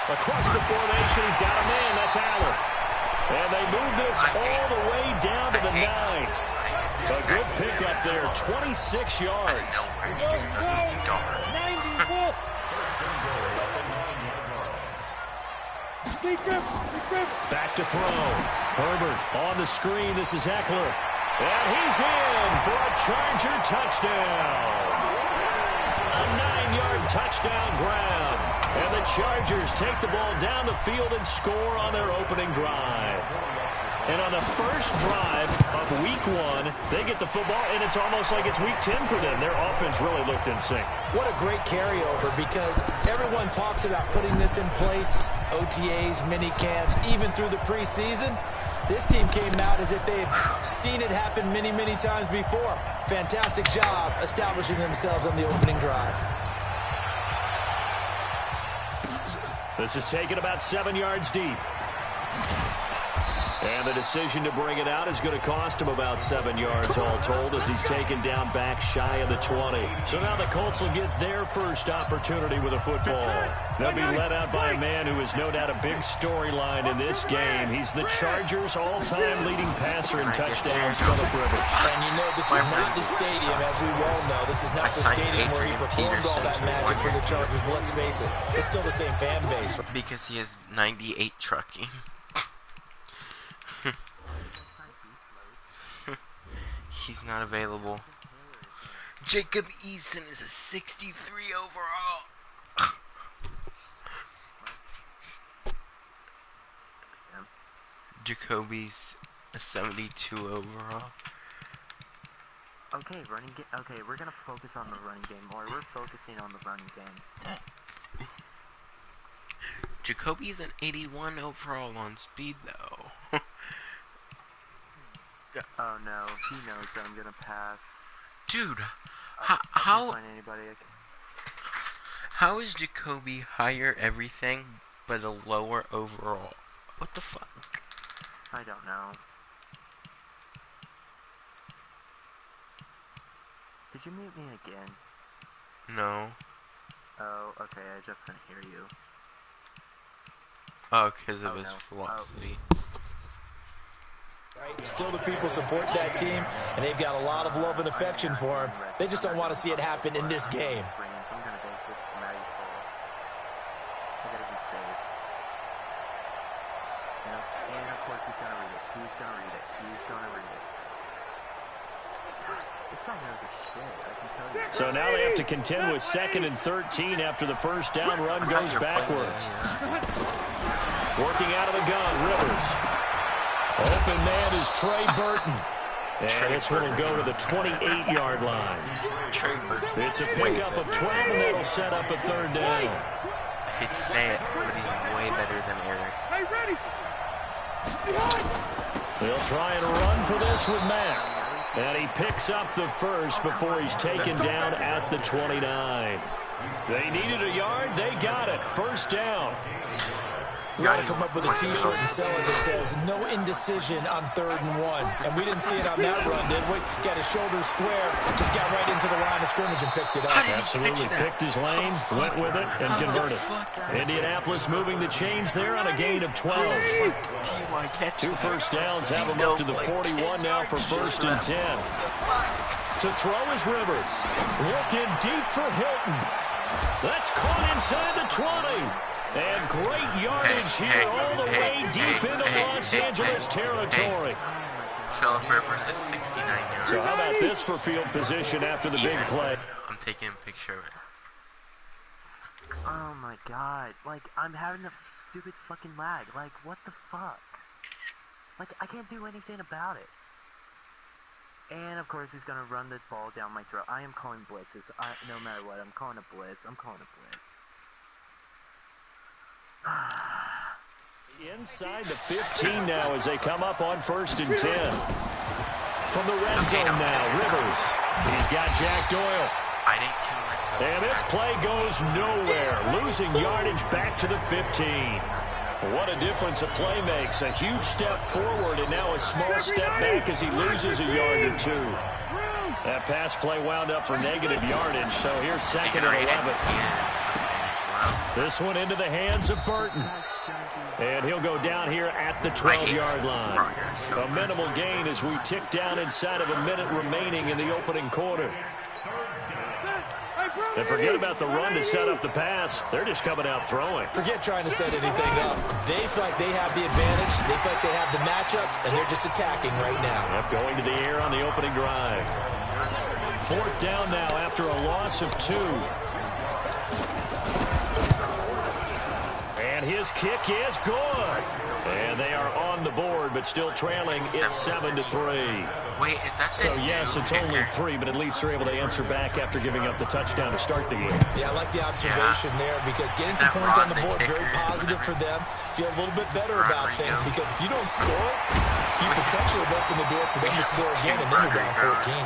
S2: Across the formation, he's got a man. That's Allen. And they move this all the way down to the 9. A good pickup there, 26 yards. Back to throw. Herbert on the screen. This is Eckler. And he's in for a Charger touchdown. A 9-yard touchdown grab. And the Chargers take the ball down the field and score on their opening drive. And on the first drive of Week 1, they get the football, and it's almost like it's Week 10 for them. Their offense really looked in sync.
S3: What a great carryover, because everyone talks about putting this in place, OTAs, mini camps, even through the preseason. This team came out as if they had seen it happen many, many times before. Fantastic job establishing themselves on the opening drive.
S2: This is taken about 7 yards deep. And the decision to bring it out is going to cost him about 7 yards all told, as he's taken down back shy of the 20. So now the Colts will get their first opportunity with a football. They'll be led out by a man who is no doubt a big storyline in this game. He's the Chargers' all-time leading passer in touchdowns, Phillip Rivers.
S3: And you know this is not the stadium, as we well know. This is not the stadium where he performed all that magic for the Chargers, but let's face it, it's still the same fan base.
S1: Because he has 98 trucking. He's not available. Jacob Eason is a 63 overall. Jacoby's a 72 overall.
S6: Okay, running game. Okay, we're gonna focus on the running game more. We're focusing on the running game.
S1: Jacoby's an 81 overall on speed, though.
S6: Oh no, he knows that I'm gonna pass.
S1: Dude,
S6: I can't find anybody.
S1: How is Jacoby higher everything but a lower overall? What the fuck?
S6: I don't know. Did you mute me again?
S1: No.
S6: Oh, okay, I just didn't hear you.
S1: Oh, because of his velocity.
S3: Still the people support that team, and they've got a lot of love and affection for him. They just don't want to see it happen in this game.
S6: I'm gonna make this Maddie full. I gotta be safe. And of course he's gonna read it. He's gonna read it. He's gonna read it. This guy knows his
S2: So now they have to contend with 2nd and 13 after the first down run goes backwards. Working out of the gun, Rivers. Open man is Trey Burton. And this one will go to the 28-yard line. It's a pickup of 12, and that'll set up a 3rd down.
S1: I hate to say it, but he's way better than Eric.
S4: Hey, ready?
S2: They'll try and run for this with Mack. And he picks up the first before he's taken down at the 29. They needed a yard. They got it. 1st down.
S3: We ought to come up with a T-shirt and sell it that says, no indecision on 3rd and 1. And we didn't see it on that run, did we? Got his shoulder square, just got right into the line of scrimmage and picked it up.
S2: Absolutely. Picked his lane, went with it, and converted. Indianapolis moving the chains there on a gain of 12. 2 first downs have them up to the 41 now for 1st and 10. To throw is Rivers. Looking deep for Hilton. That's caught inside the 20. And great yardage here all the way deep into Los Angeles territory.
S1: Philip Rivers has 69 yards.
S2: So how about this for field position after the big play?
S1: I'm taking a picture of it.
S6: Oh my god. Like, I'm having a stupid fucking lag. Like, what the fuck? Like, I can't do anything about it. And, of course, he's gonna run the ball down my throat. I am calling blitzes. No matter what, I'm calling a blitz. I'm calling a blitz.
S2: Inside the 15 now as they come up on 1st and 10. From the red zone now, Rivers. He's got Jack Doyle.
S1: I didn't kill myself.
S2: And this play goes nowhere. Losing yardage back to the 15. What a difference a play makes. A huge step forward and now a small step back as he loses a yard or 2. That pass play wound up for negative yardage, so here's 2nd and 11. This one into the hands of Burton. And he'll go down here at the 12-yard line. A minimal gain as we tick down inside of a minute remaining in the opening quarter. And forget about the run to set up the pass. They're just coming out throwing.
S3: Forget trying to set anything up. They feel like they have the advantage. They feel like they have the matchups, and they're just attacking right now.
S2: Yep, going to the air on the opening drive. 4th down now after a loss of 2. And his kick is good. And they are on the board, but still trailing. It's 7-3.
S1: Wait, is that
S2: so? Yes, it's only 3, but at least they're able to answer back after giving up the touchdown to start the game.
S3: Yeah, I like the observation there because getting some points on the board very positive for them. Feel a little bit better about things because if you don't score, you potentially have opened the door for them to score again, and then you're down 14.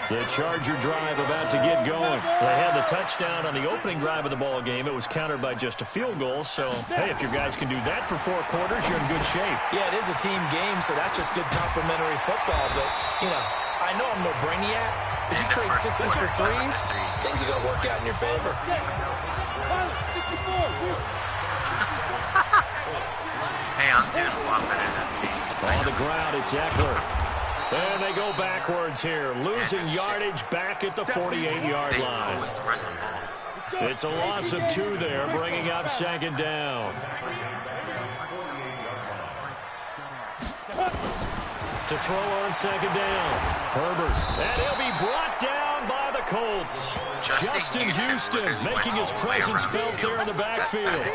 S2: The Charger drive about to get going. They had the touchdown on the opening drive of the ball game. It was countered by just a field goal. So, hey, if your guys can do that for 4 quarters, you're in good shape.
S3: Yeah, it is a team game, so that's just good complimentary football. But, you know, I know I'm no brainiac, but you trade 6s for 3s, things are going to work out in your favor.
S1: Hey, I'm doing a lot better than me.
S2: On the ground, it's Eckler. And they go backwards here, losing yardage back at the 48-yard line. It's a loss of 2 there, bringing up 2nd down. To throw on 2nd down, Herbert. And he'll be brought down by the Colts. Justin Houston making his presence felt there in the backfield.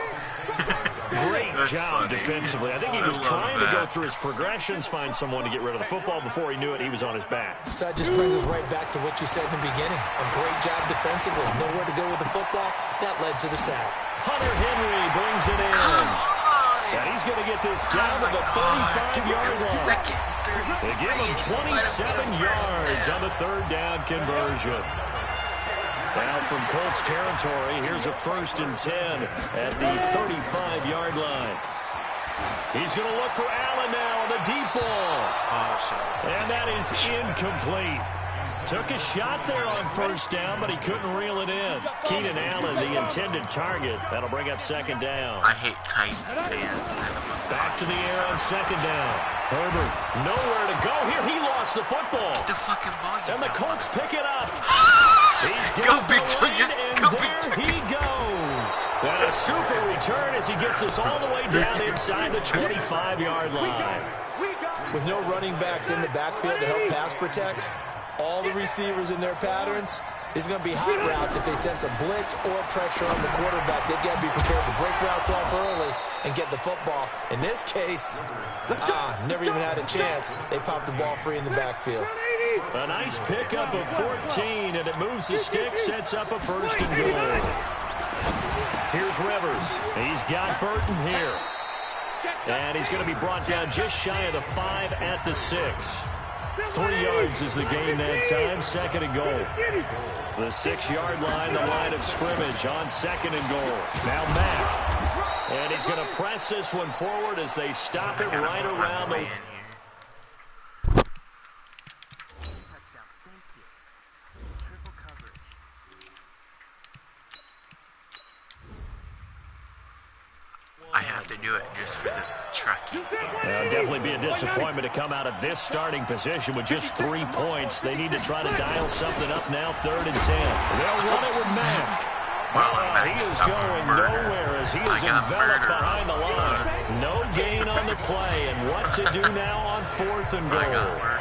S2: Great job defensively. I think he was trying to go through his progressions, find someone to get rid of the football. Before he knew it, he was on his back.
S3: So that just brings us right back to what you said in the beginning. A great job defensively. Nowhere to go with the football. That led to the sack.
S2: Hunter Henry brings it in. And he's going to get this down to the 35-yard line. They give him 27 yards on the 3rd down conversion. Now from Colts territory, here's a 1st and 10 at the 35-yard line. He's going to look for Allen now on the deep ball. And that is incomplete. Took a shot there on 1st down, but he couldn't reel it in. Keenan Allen, the intended target. That'll bring up 2nd down.
S1: I hate tight fans.
S2: Back to the air on 2nd down. Herbert, nowhere to go here. He lost the football.
S1: The fucking ball.
S2: And the Colts pick it up. He's
S1: go Big Chungus.
S2: And there he goes. And a super return as he gets us all the way down inside the 25-yard line.
S3: with no running backs in the backfield to help pass protect, all the receivers in their patterns, is going to be hot routes if they sense a blitz or pressure on the quarterback. They've got to be prepared to break routes off early and get the football. In this case, never even had a chance. They popped the ball free in the backfield.
S2: A nice pickup of 14, and it moves the stick, sets up a 1st and goal. Here's Rivers. He's got Burton here. And he's going to be brought down just shy of the 5 at the 6. 3 yards is the gain that time, 2nd and goal. The 6-yard line, the line of scrimmage on 2nd and goal. Now Mack. And he's going to press this one forward as they stop it right around the...
S1: I have to do it just for the trucking.
S2: It'll definitely be a disappointment to come out of this starting position with just 3 points. They need to try to dial something up now, 3rd and 10. They'll run it with Mack. He is going nowhere as he is enveloped behind the line. No gain on the play, and what to do now on 4th and goal.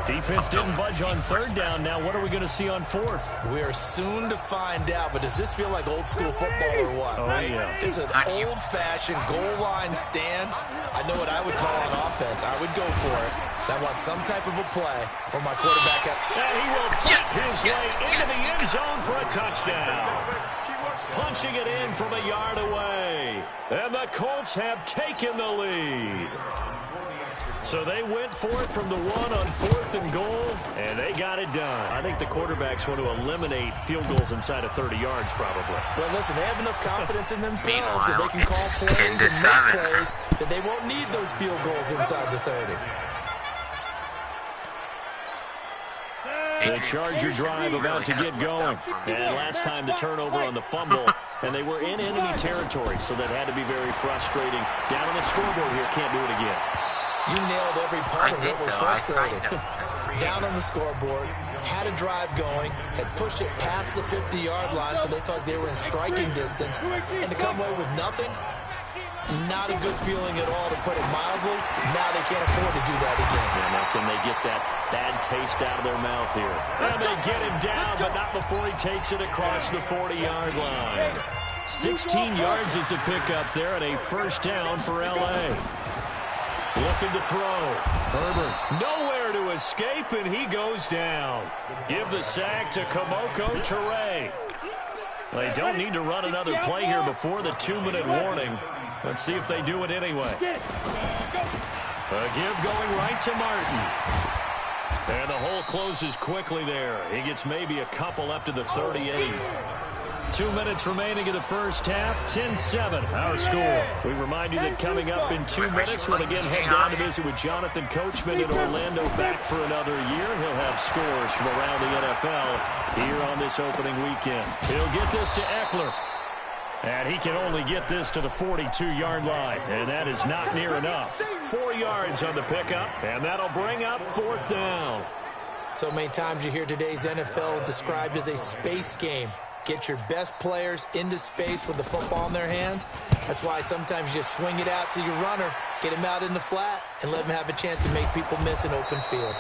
S2: Defense didn't budge on 3rd down. Now what are we going to see on 4th?
S3: We are soon to find out, but does this feel like old school football or what?
S2: Oh, yeah.
S3: It's an old-fashioned goal line stand. I know what I would call on offense. I would go for it. I want some type of a play where my quarterback...
S2: And he will fight his way into the end zone for a touchdown. Punching it in from a yard away. And the Colts have taken the lead. So they went for it from the 1 on 4th and goal, and they got it done. I think the quarterbacks want to eliminate field goals inside of 30 yards, probably.
S3: Well, listen, they have enough confidence in themselves that they can call plays and make plays that they won't need those field goals inside the 30.
S2: The Charger drive about to get going. And last time the turnover on the fumble, and they were in enemy territory, so that had to be very frustrating. Down on the scoreboard here, can't do it again.
S3: You nailed every part of what was frustrating. Down on the scoreboard, had a drive going, had pushed it past the 50-yard line, so they thought they were in striking distance, and to come away with nothing, not a good feeling at all, to put it mildly. Now they can't afford to do that again.
S2: Yeah, now can they get that bad taste out of their mouth here? And they get him down, but not before he takes it across the 40-yard line. 16 yards is the pickup there, and a 1st down for L.A. Looking to throw. Herbert nowhere to escape, and he goes down. Give the sack to Kamoko Toure. They don't need to run another play here before the 2-minute warning. Let's see if they do it anyway. A give going right to Martin. And the hole closes quickly there. He gets maybe a couple up to the 38. 2 minutes remaining in the first half, 10-7, our score. We remind you that coming up in 2 minutes, we'll again head down to visit with Jonathan Coachman in Orlando, back for another year. He'll have scores from around the NFL here on this opening weekend. He'll get this to Eckler. And he can only get this to the 42-yard line, and that is not near enough. 4 yards on the pickup, and that'll bring up 4th down.
S3: So many times you hear today's NFL described as a space game. Get your best players into space with the football in their hands. That's why sometimes you just swing it out to your runner, get him out in the flat, and let him have a chance to make people miss an open field.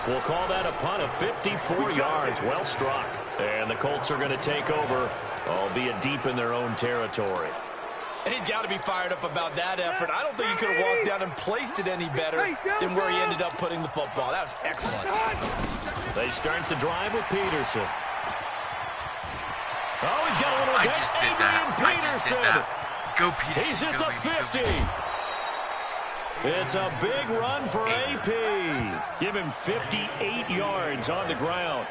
S2: We'll call that a punt of 54 yards. Well struck. And the Colts are going to take over, albeit deep in their own territory.
S3: And he's got to be fired up about that effort. I don't think he could have walked down and placed it any better than where he ended up putting the football. That was excellent.
S2: They start the drive with Peterson. Oh, he's got a little
S1: I just did that. Go Peterson.
S2: He's at the 50. It's a big run for AP. Give him 58 yards on the ground.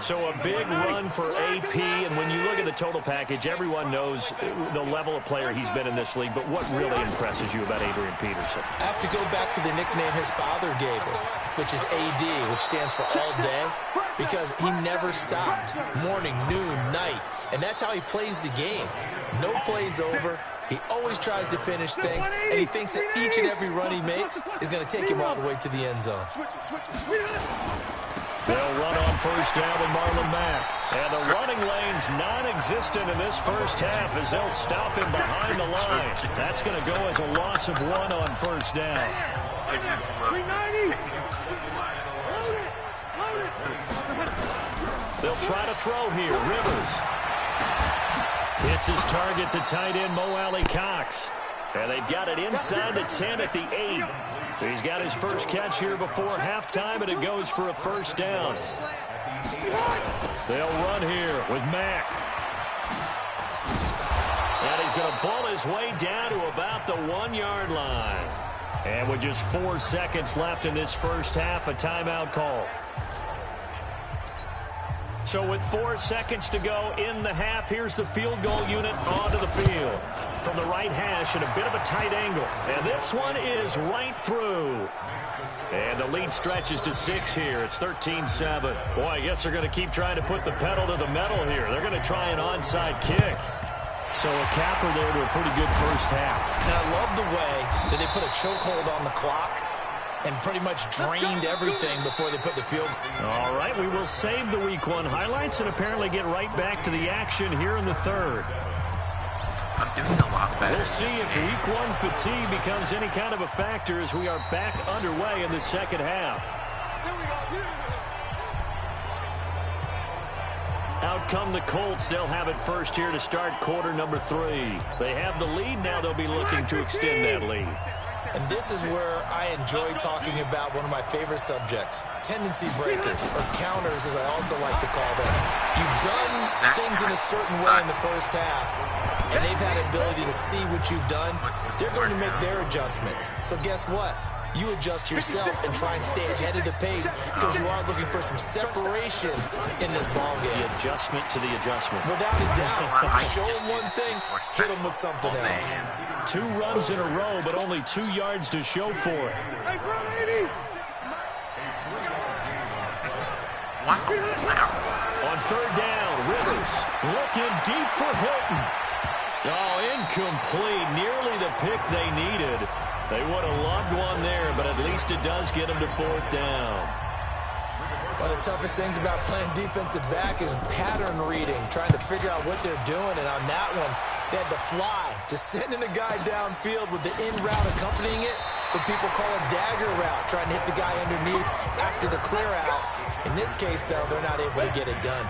S2: So a big run for AP, and when you look at the total package, everyone knows the level of player he's been in this league, but what really impresses you about Adrian Peterson?
S3: I have to go back to the nickname his father gave him, which is AD, which stands for all day, because he never stopped. Morning, noon, night, and that's how he plays the game. No plays over. He always tries to finish things, and he thinks that each and every run he makes is going to take him all the way to the end zone.
S2: They'll run on first down with Marlon Mack. And the running lane's non-existent in this first half as they'll stop him behind the line. That's going to go as a loss of 1 on first down.
S4: 390.
S2: They'll try to throw here. Rivers hits his target, the tight end, Mo Alley Cox. And they've got it inside the 10 at the 8. He's got his first catch here before halftime, and it goes for a first down. They'll run here with Mack. And he's going to ball his way down to about the 1-yard line. And with just 4 seconds left in this first half, a timeout call. So with 4 seconds to go in the half, here's the field goal unit onto the field. From the right hash at a bit of a tight angle. And this one is right through. And the lead stretches to 6 here. It's 13-7. Boy, I guess they're going to keep trying to put the pedal to the metal here. They're going to try an onside kick. So a capper there to a pretty good first half.
S3: And I love the way that they put a chokehold on the clock and pretty much drained everything before they put the field.
S2: All right, we will save the Week 1 highlights and apparently get right back to the action here in the third.
S1: I'm doing a lot better.
S2: We'll see if Week 1 fatigue becomes any kind of a factor as we are back underway in the second half. Out come the Colts. They'll have it first here to start quarter number 3. They have the lead. Now they'll be looking to extend that lead.
S3: And this is where I enjoy talking about one of my favorite subjects, tendency breakers, or counters as I also like to call them. You've done things in a certain way in the first half, and they've had the ability to see what you've done. They're going to make their adjustments. So guess what? You adjust yourself and try and stay ahead of the pace because you are looking for some separation in this ball game.
S2: The adjustment to the adjustment.
S3: Without a doubt. Show them one thing, hit them with something else.
S2: 2 runs in a row, but only 2 yards to show for it. On third down, Rivers looking deep for Hilton. Oh, incomplete. Nearly the pick they needed. They would have loved one there, but at least it does get them to fourth down.
S3: One of the toughest things about playing defensive back is pattern reading, trying to figure out what they're doing. And on that one, they had the fly, just sending a guy downfield with the in route accompanying it. What people call a dagger route, trying to hit the guy underneath after the clear out. In this case, though, they're not able to get it done.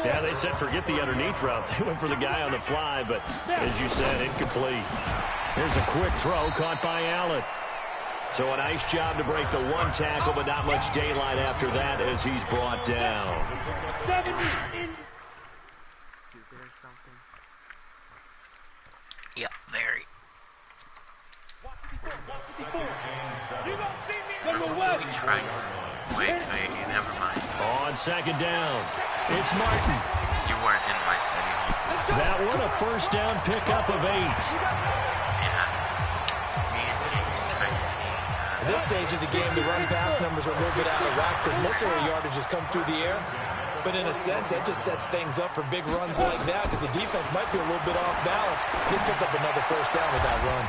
S2: Yeah, they said forget the underneath route. They went for the guy on the fly, but as you said, incomplete. Here's a quick throw caught by Allen. So a nice job to break the 1 tackle, but not much daylight after that as he's brought down.
S1: Yeah, very. We tried. Wait, never mind.
S2: On second down, it's Martin.
S1: You weren't in my study hall.
S2: That one a first down pickup of 8.
S3: At this stage of the game, the run-pass numbers are a little bit out of whack because most of their yardage has come through the air. But in a sense, that just sets things up for big runs like that because the defense might be a little bit off balance. They pick up another first down with that run.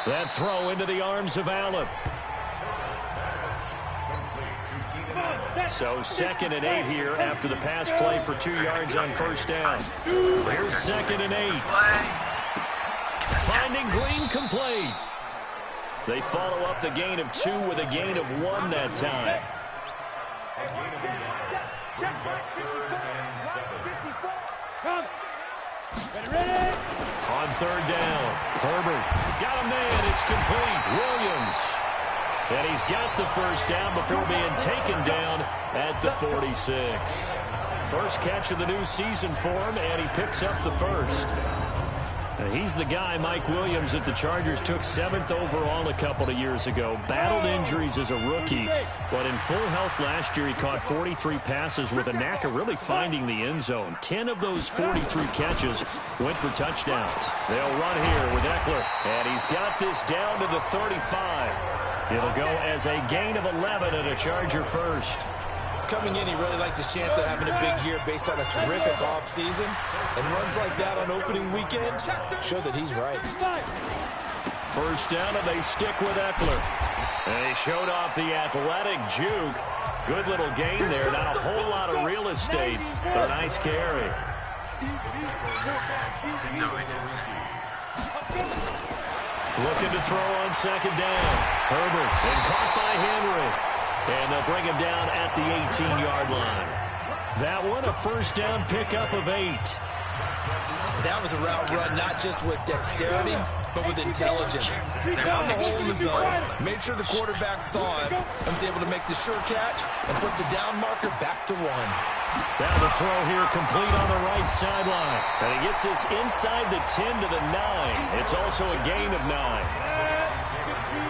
S2: That throw into the arms of Allen. So 2nd and 8 here after the pass play for 2 yards on first down. Here's 2nd and 8. Finding Green complete. They follow up the gain of 2 with a gain of 1 that time. On third down, Herbert got a man. It's complete. Williams. And he's got the first down before being taken down at the 46. First catch of the new season for him, and he picks up the first. Now he's the guy, Mike Williams, that the Chargers took 7th overall a couple of years ago. Battled injuries as a rookie, but in full health last year, he caught 43 passes with a knack of really finding the end zone. 10 of those 43 catches went for touchdowns. They'll run here with Eckler, and he's got this down to the 35. It'll go as a gain of 11 and a Charger first.
S3: Coming in, he really liked his chance of having a big year based on a terrific offseason. And runs like that on opening weekend show that he's right.
S2: First down, and they stick with Eckler. And he showed off the athletic juke Good little gain there. Not a whole lot of real estate, but a nice carry.
S1: No, it isn't.
S2: Looking to throw on second down. Herbert, and caught by Henry. And they'll bring him down at the 18-yard line. That one, a first down pickup of 8.
S3: That was a route run, not just with dexterity, but with intelligence. Found the hole in the zone, made sure the quarterback saw it, and was able to make the sure catch and flip the down marker back to 1.
S2: Now the throw here complete on the right sideline. And he gets this inside the 10 to the 9. It's also a gain of 9.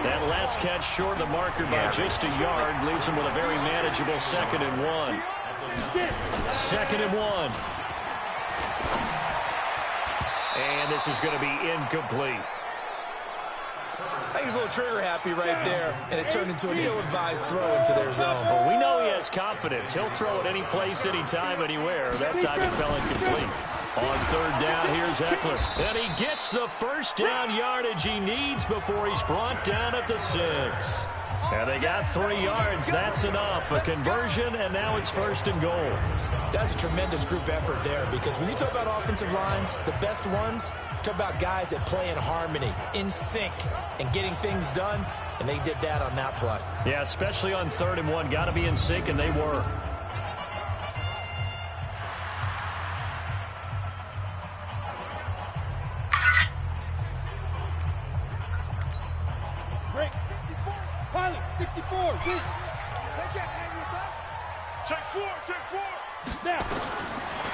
S2: That last catch short of the marker by just a yard leaves him with a very manageable 2nd and 1. 2nd and 1. And this is going to be incomplete.
S3: I think he's a little trigger happy right there, and it turned into an ill-advised throw into their zone.
S2: Well, we know he has confidence. He'll throw it any place, anytime, anywhere. That time it fell incomplete. On 3rd down, here's Eckler. And he gets the first down yardage he needs before he's brought down at the 6. And they got 3 yards. That's enough. A conversion, and now it's 1st and goal.
S3: That's a tremendous group effort there, because when you talk about offensive lines, the best ones, talk about guys that play in harmony, in sync, and getting things done, and they did that on that play.
S2: Yeah, especially on 3rd and 1. Got to be in sync, and they were.
S4: Break. 64. Pilot. 64. This. Check 4. Check 4. Now.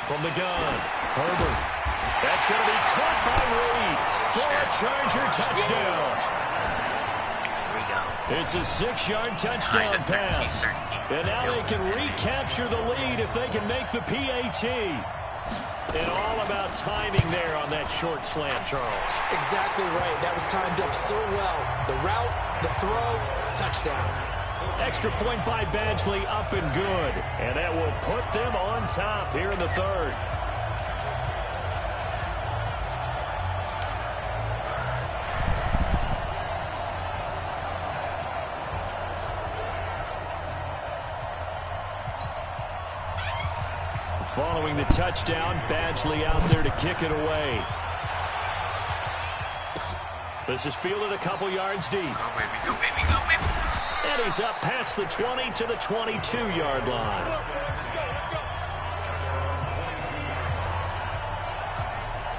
S2: From the gun, Herbert. That's going to be caught by Reed for a Charger touchdown.
S1: Here we go.
S2: It's a 6-yard touchdown pass. And now they can recapture the lead if they can make the PAT. And all about timing there on that short slant, Charles.
S3: Exactly right. That was timed up so well. The route, the throw, touchdown.
S2: Extra point by Badgley, up and good. And that will put them on top here in the 3rd. Following the touchdown, Badgley out there to kick it away. This is fielded a couple yards deep.
S1: Go, baby. Go, baby. Go, baby.
S2: And he's up past the 20 to the 22-yard line.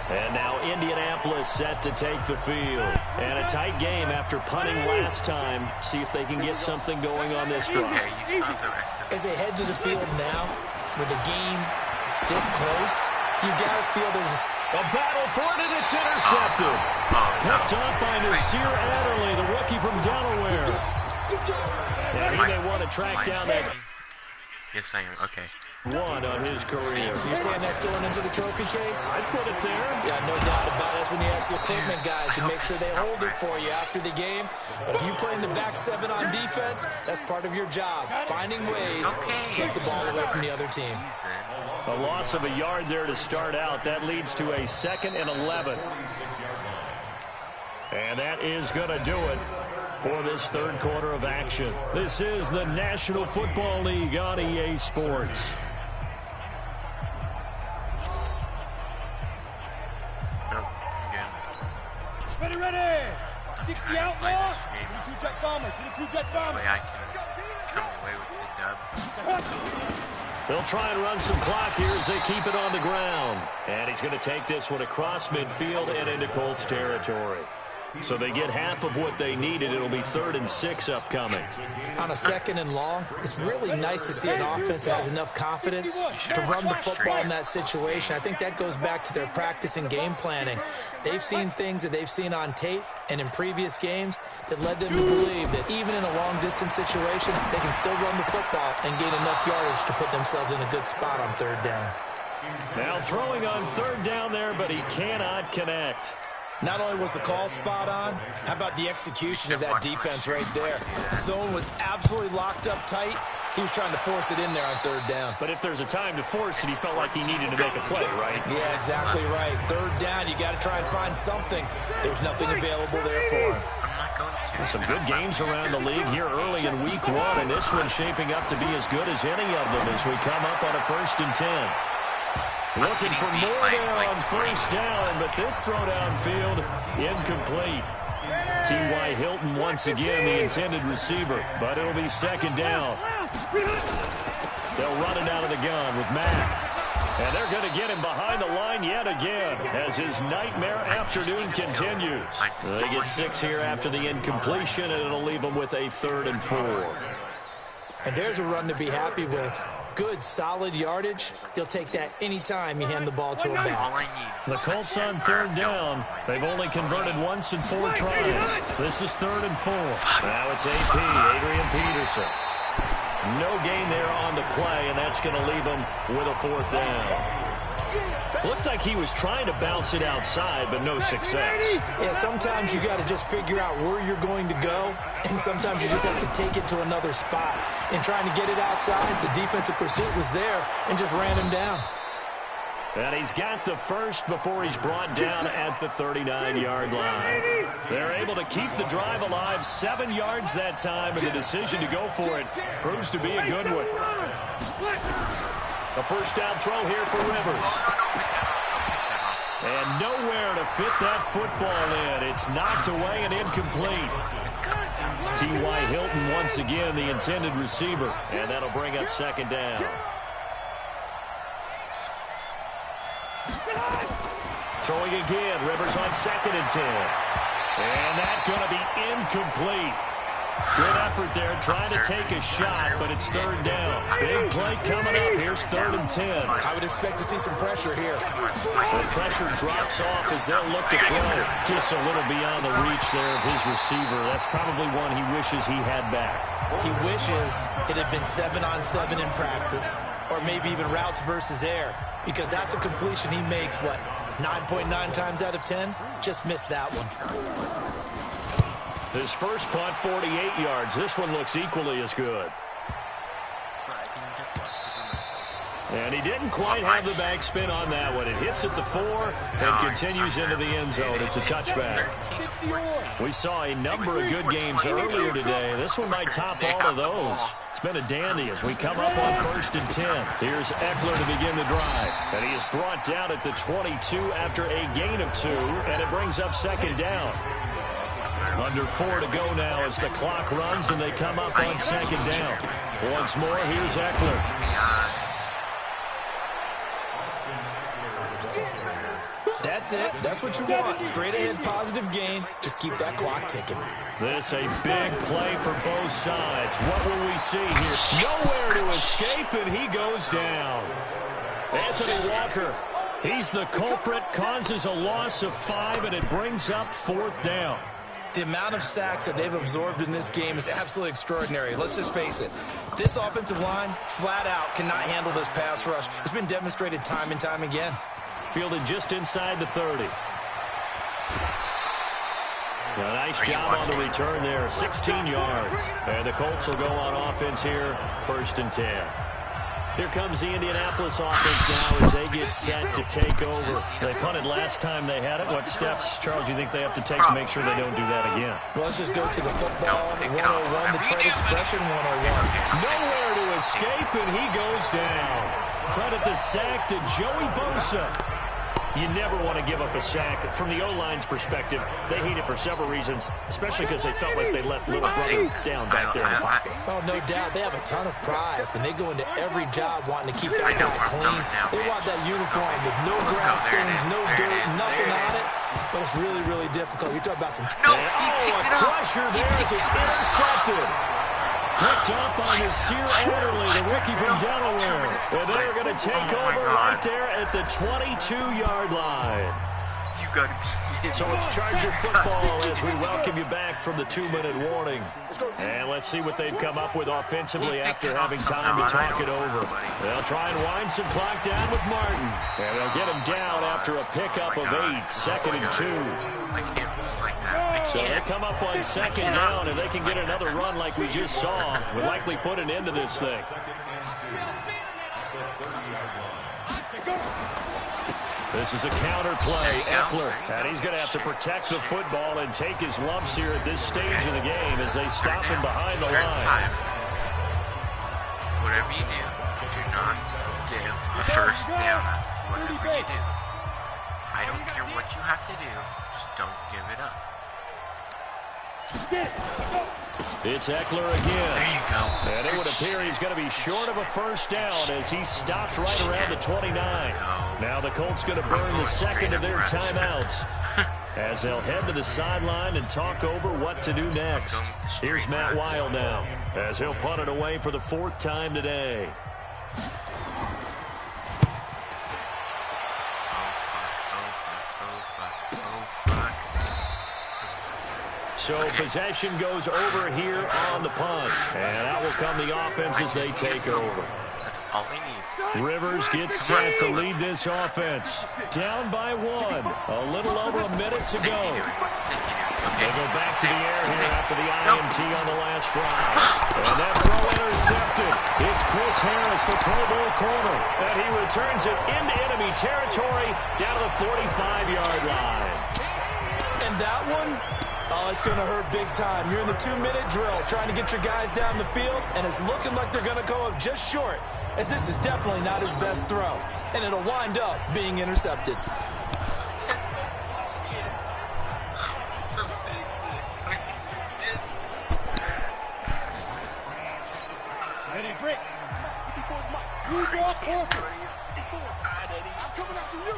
S2: And now Indianapolis set to take the field. And a tight game after punting last time. See if they can get something going on this drive.
S1: Okay, you saw the rest of it.
S3: As they head to the field now, with the game this close, you got to feel there's
S2: a battle for it, and it's intercepted. Picked up by Nasir Adderley, the rookie from Delaware. And he may want to track down that.
S1: Yes, I am. Okay.
S2: One on his career.
S3: You're saying that's going into the trophy case?
S2: I'd put it there.
S3: Yeah, no doubt about it. That's when you ask the equipment guys to make sure they hold it for you after the game. But if you play in the back 7 on defense, that's part of your job, finding ways to take the ball away from the other team.
S2: A loss of a yard there to start out. That leads to a 2nd and 11. And that is going to do it for this 3rd quarter of action. This is the National Football League on EA Sports.
S4: Ready, ready. 60 outlaw. 22 jet bomber. 22 jet bomber.
S1: Hopefully I can come away with the dub.
S2: They'll try and run some clock here as they keep it on the ground. And he's going to take this one across midfield and into Colts territory. So they get half of what they needed. It'll be 3rd and 6 upcoming.
S3: On a 2nd and long, it's really nice to see an offense that has enough confidence to run the football in that situation. I think that goes back to their practice and game planning. They've seen things that they've seen on tape and in previous games that led them to believe that even in a long-distance situation, they can still run the football and gain enough yardage to put themselves in a good spot on 3rd down.
S2: Now throwing on 3rd down there, but he cannot connect.
S3: Not only was the call spot on, how about the execution of that defense right there? Zone was absolutely locked up tight. He was trying to force it in there on 3rd down.
S2: But if there's a time to force it, he felt like he needed to make a play, right?
S3: Yeah, exactly right. 3rd down, you got to try and find something. There was nothing available there for him.
S2: Some good games around the league here early in week 1, and this one's shaping up to be as good as any of them as we come up on a 1st and 10. Looking for more there on 1st down, but this throw downfield incomplete. T.Y. Hilton once again the intended receiver, but it'll be 2nd down. They'll run it out of the gun with Mack. And they're going to get him behind the line yet again as his nightmare afternoon continues. They get 6 here after the incompletion, and it'll leave them with a 3rd and 4.
S3: And there's a run to be happy with. Good, solid yardage. He'll take that anytime you hand the ball to him back.
S2: The Colts on 3rd down. They've only converted once in 4 tries. This is 3rd and 4. Now it's AP, Adrian Peterson. No gain there on the play, and that's going to leave him with a 4th down. Looked like he was trying to bounce it outside, but no success.
S3: Yeah, sometimes you got to just figure out where you're going to go, and sometimes you just have to take it to another spot. In trying to get it outside, the defensive pursuit was there and just ran him down.
S2: And he's got the first before he's brought down at the 39-yard line. They're able to keep the drive alive, 7 yards that time, and the decision to go for it proves to be a good one. A 1st down throw here for Rivers. And nowhere to fit that football in. It's knocked away and incomplete. T.Y. Hilton once again the intended receiver, and that'll bring up 2nd down. Throwing again, Rivers on 2nd and 10. And that's going to be incomplete. Good effort there, trying to take a shot, but it's 3rd down. Big play coming up. Here's 3rd and 10.
S3: I would expect to see some pressure here.
S2: The pressure drops off as they'll look to throw. Just a little beyond the reach there of his receiver. That's probably one he wishes he had back.
S3: He wishes it had been 7-on-7 in practice, or maybe even routes versus air, because that's a completion he makes, 9.9 times out of 10? Just missed that one.
S2: His first punt, 48 yards. This one looks equally as good. And he didn't quite have the backspin on that one. It hits at the 4 and continues into the end zone. It's a touchback. We saw a number of good games earlier today. This one might top all of those. It's been a dandy as we come up on 1st and 10. Here's Eckler to begin the drive. And he is brought down at the 22 after a gain of 2, and it brings up 2nd down. Under 4 to go now as the clock runs, and they come up on 2nd down. Once more, here's Eckler.
S3: That's it. That's what you want. Straight ahead, positive gain. Just keep that clock ticking.
S2: This a big play for both sides. What will we see here? Nowhere to escape, and he goes down. Anthony Walker, he's the culprit, causes a loss of 5, and it brings up 4th down.
S3: The amount of sacks that they've absorbed in this game is absolutely extraordinary. Let's just face it. This offensive line, flat out, cannot handle this pass rush. It's been demonstrated time and time again.
S2: Fielded just inside the 30. A nice job on the return there, 16 yards. And the Colts will go on offense here, 1st and 10. Here comes the Indianapolis offense now as they get set to take over. They punted last time they had it. What steps, Charles, you think they have to take to make sure they don't do that again?
S3: Well, let's just go to the football 101, the trade expression 101.
S2: Nowhere to escape, and he goes down. Credit the sack to Joey Bosa. You never want to give up a sack. From the O-line's perspective, they hate it for several reasons, especially because they felt like they let little brother down back there in the pocket.
S3: Oh, no doubt. They have a ton of pride, and they go into every job wanting to keep that guy clean. They want that uniform with no grass stains, no dirt, nothing on it. But it's really, really difficult. You're talking about some...
S2: a pressure there as it's intercepted. Picked up by Nasir Adderley, the rookie from Delaware. And they're going to take over right there at the 22-yard line.
S1: You got to be
S2: So it's Charger football as we welcome you back from the 2-minute warning. And let's see what they've come up with offensively after having time to talk it over. They'll try and wind some clock down with Martin. And they'll get him down after a pickup of 8, 2nd and 2.
S1: I can't lose like that.
S2: So they come up on 2nd down, and they can get another run like we just saw. Would likely put an end to this thing. This is a counter play, Eckler, and he's going to have to protect the football and take his lumps here at this stage of the game as they stop him behind the line.
S1: Whatever you do not give a first down. Whatever you do. I don't care what you have to do, just don't give it up.
S2: It's Eckler again.
S1: There you go.
S2: And it would appear he's going to be short of a first down as he stopped right around the 29. Now the Colts going to burn the second of their timeouts as they'll head to the sideline and talk over what to do next. Here's Matt Weil now as he'll punt it away for the 4th time today. So possession goes over here on the punt. And out will come the offense as they take over.
S1: That's all they need.
S2: Rivers gets set to lead this offense. Down by 1. A little over a minute to go. They go back to the air here after the INT on the last drive. And that throw intercepted. It's Chris Harris, the Pro Bowl corner. And he returns it into enemy territory down to the 45-yard line.
S3: And that one... oh, it's going to hurt big time. You're in the 2-minute drill trying to get your guys down the field, and it's looking like they're going to go up just short, as this is definitely not his best throw, and it'll wind up being intercepted.
S4: Ready, Brick. You draw forfeit. I'm coming after you.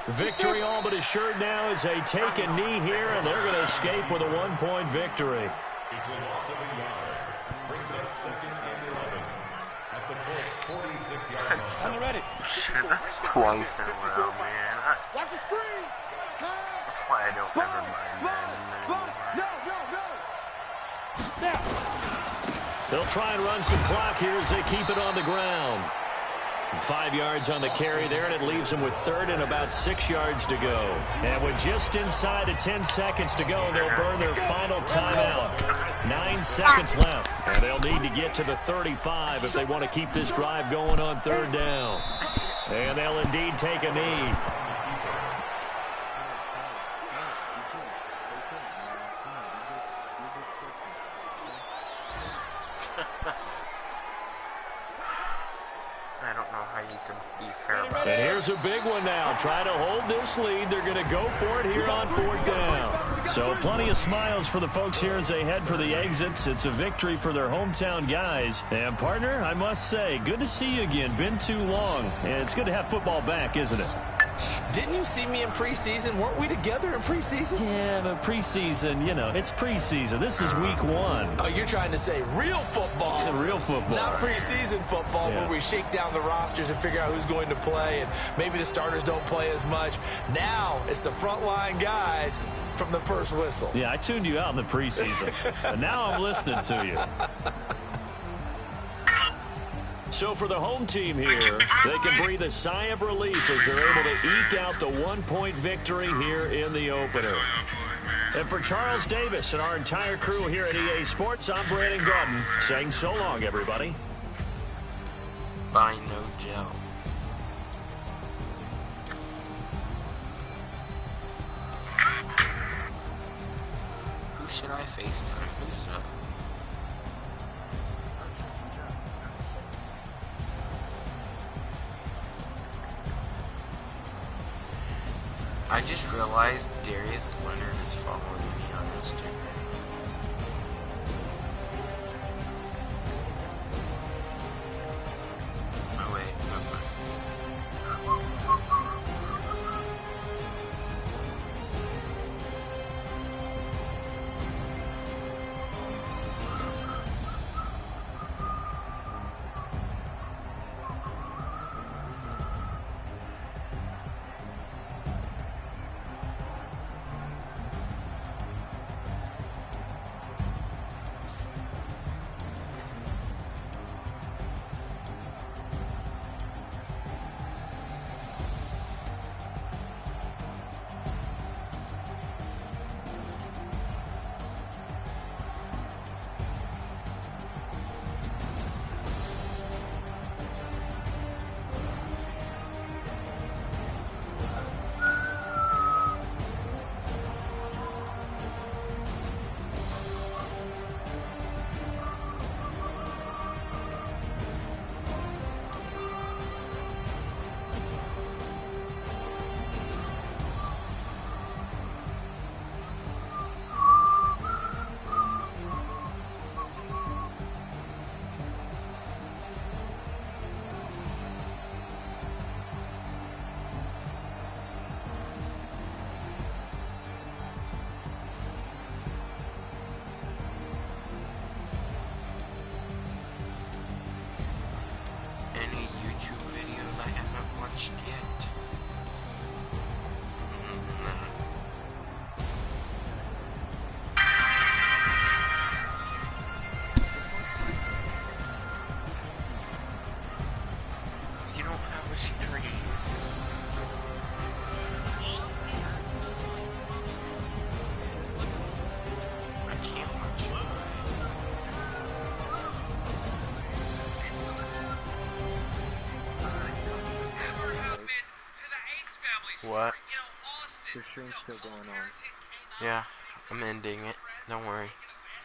S2: Victory all but assured now as they take a knee here, and they're going to escape with a 1-point victory.
S5: It's a loss of a yard. Brings up 2nd and 11 at the Colts 46-yard line.
S4: I'm ready.
S1: That's twice in a row, man.
S4: Watch the screen.
S1: That's why I don't ever mind Madden.
S4: Now.
S2: They'll try and run some clock here as they keep it on the ground. 5 yards on the carry there, and it leaves them with 3rd and about 6 yards to go. And with just inside of 10 seconds to go, they'll burn their final timeout. 9 seconds left, and they'll need to get to the 35 if they want to keep this drive going on 3rd down. And they'll indeed take a knee.
S1: I don't know how you can be fair about
S2: And
S1: it.
S2: here's a big one now. Try to hold this lead. They're going to go for it here on 4th down. So plenty of smiles for the folks here as they head for the exits. It's a victory for their hometown guys. And, partner, I must say, good to see you again. Been too long. And it's good to have football back, isn't it?
S3: Didn't you see me in preseason? Weren't we together in preseason?
S2: Yeah, but preseason, you know, it's preseason. This is week 1.
S3: Oh, you're trying to say real football.
S2: Yeah, real football.
S3: Not preseason football where we shake down the rosters and figure out who's going to play, and maybe the starters don't play as much. Now it's the frontline guys from the first whistle.
S2: Yeah, I tuned you out in the preseason. But now I'm listening to you. So for the home team here, they can breathe a sigh of relief as they're able to eke out the 1-point victory here in the opener. And for Charles Davis and our entire crew here at EA Sports, I'm Brandon Gordon saying so long, everybody.
S1: Buy no gel. Who should I FaceTime? Who's up? I just realized Darius Leonard is following me on Instagram. Oh wait, never mind. watched yet. You don't have a stream. I can't watch it. What?
S6: Your stream's still going on.
S1: Yeah, I'm ending it. Don't worry.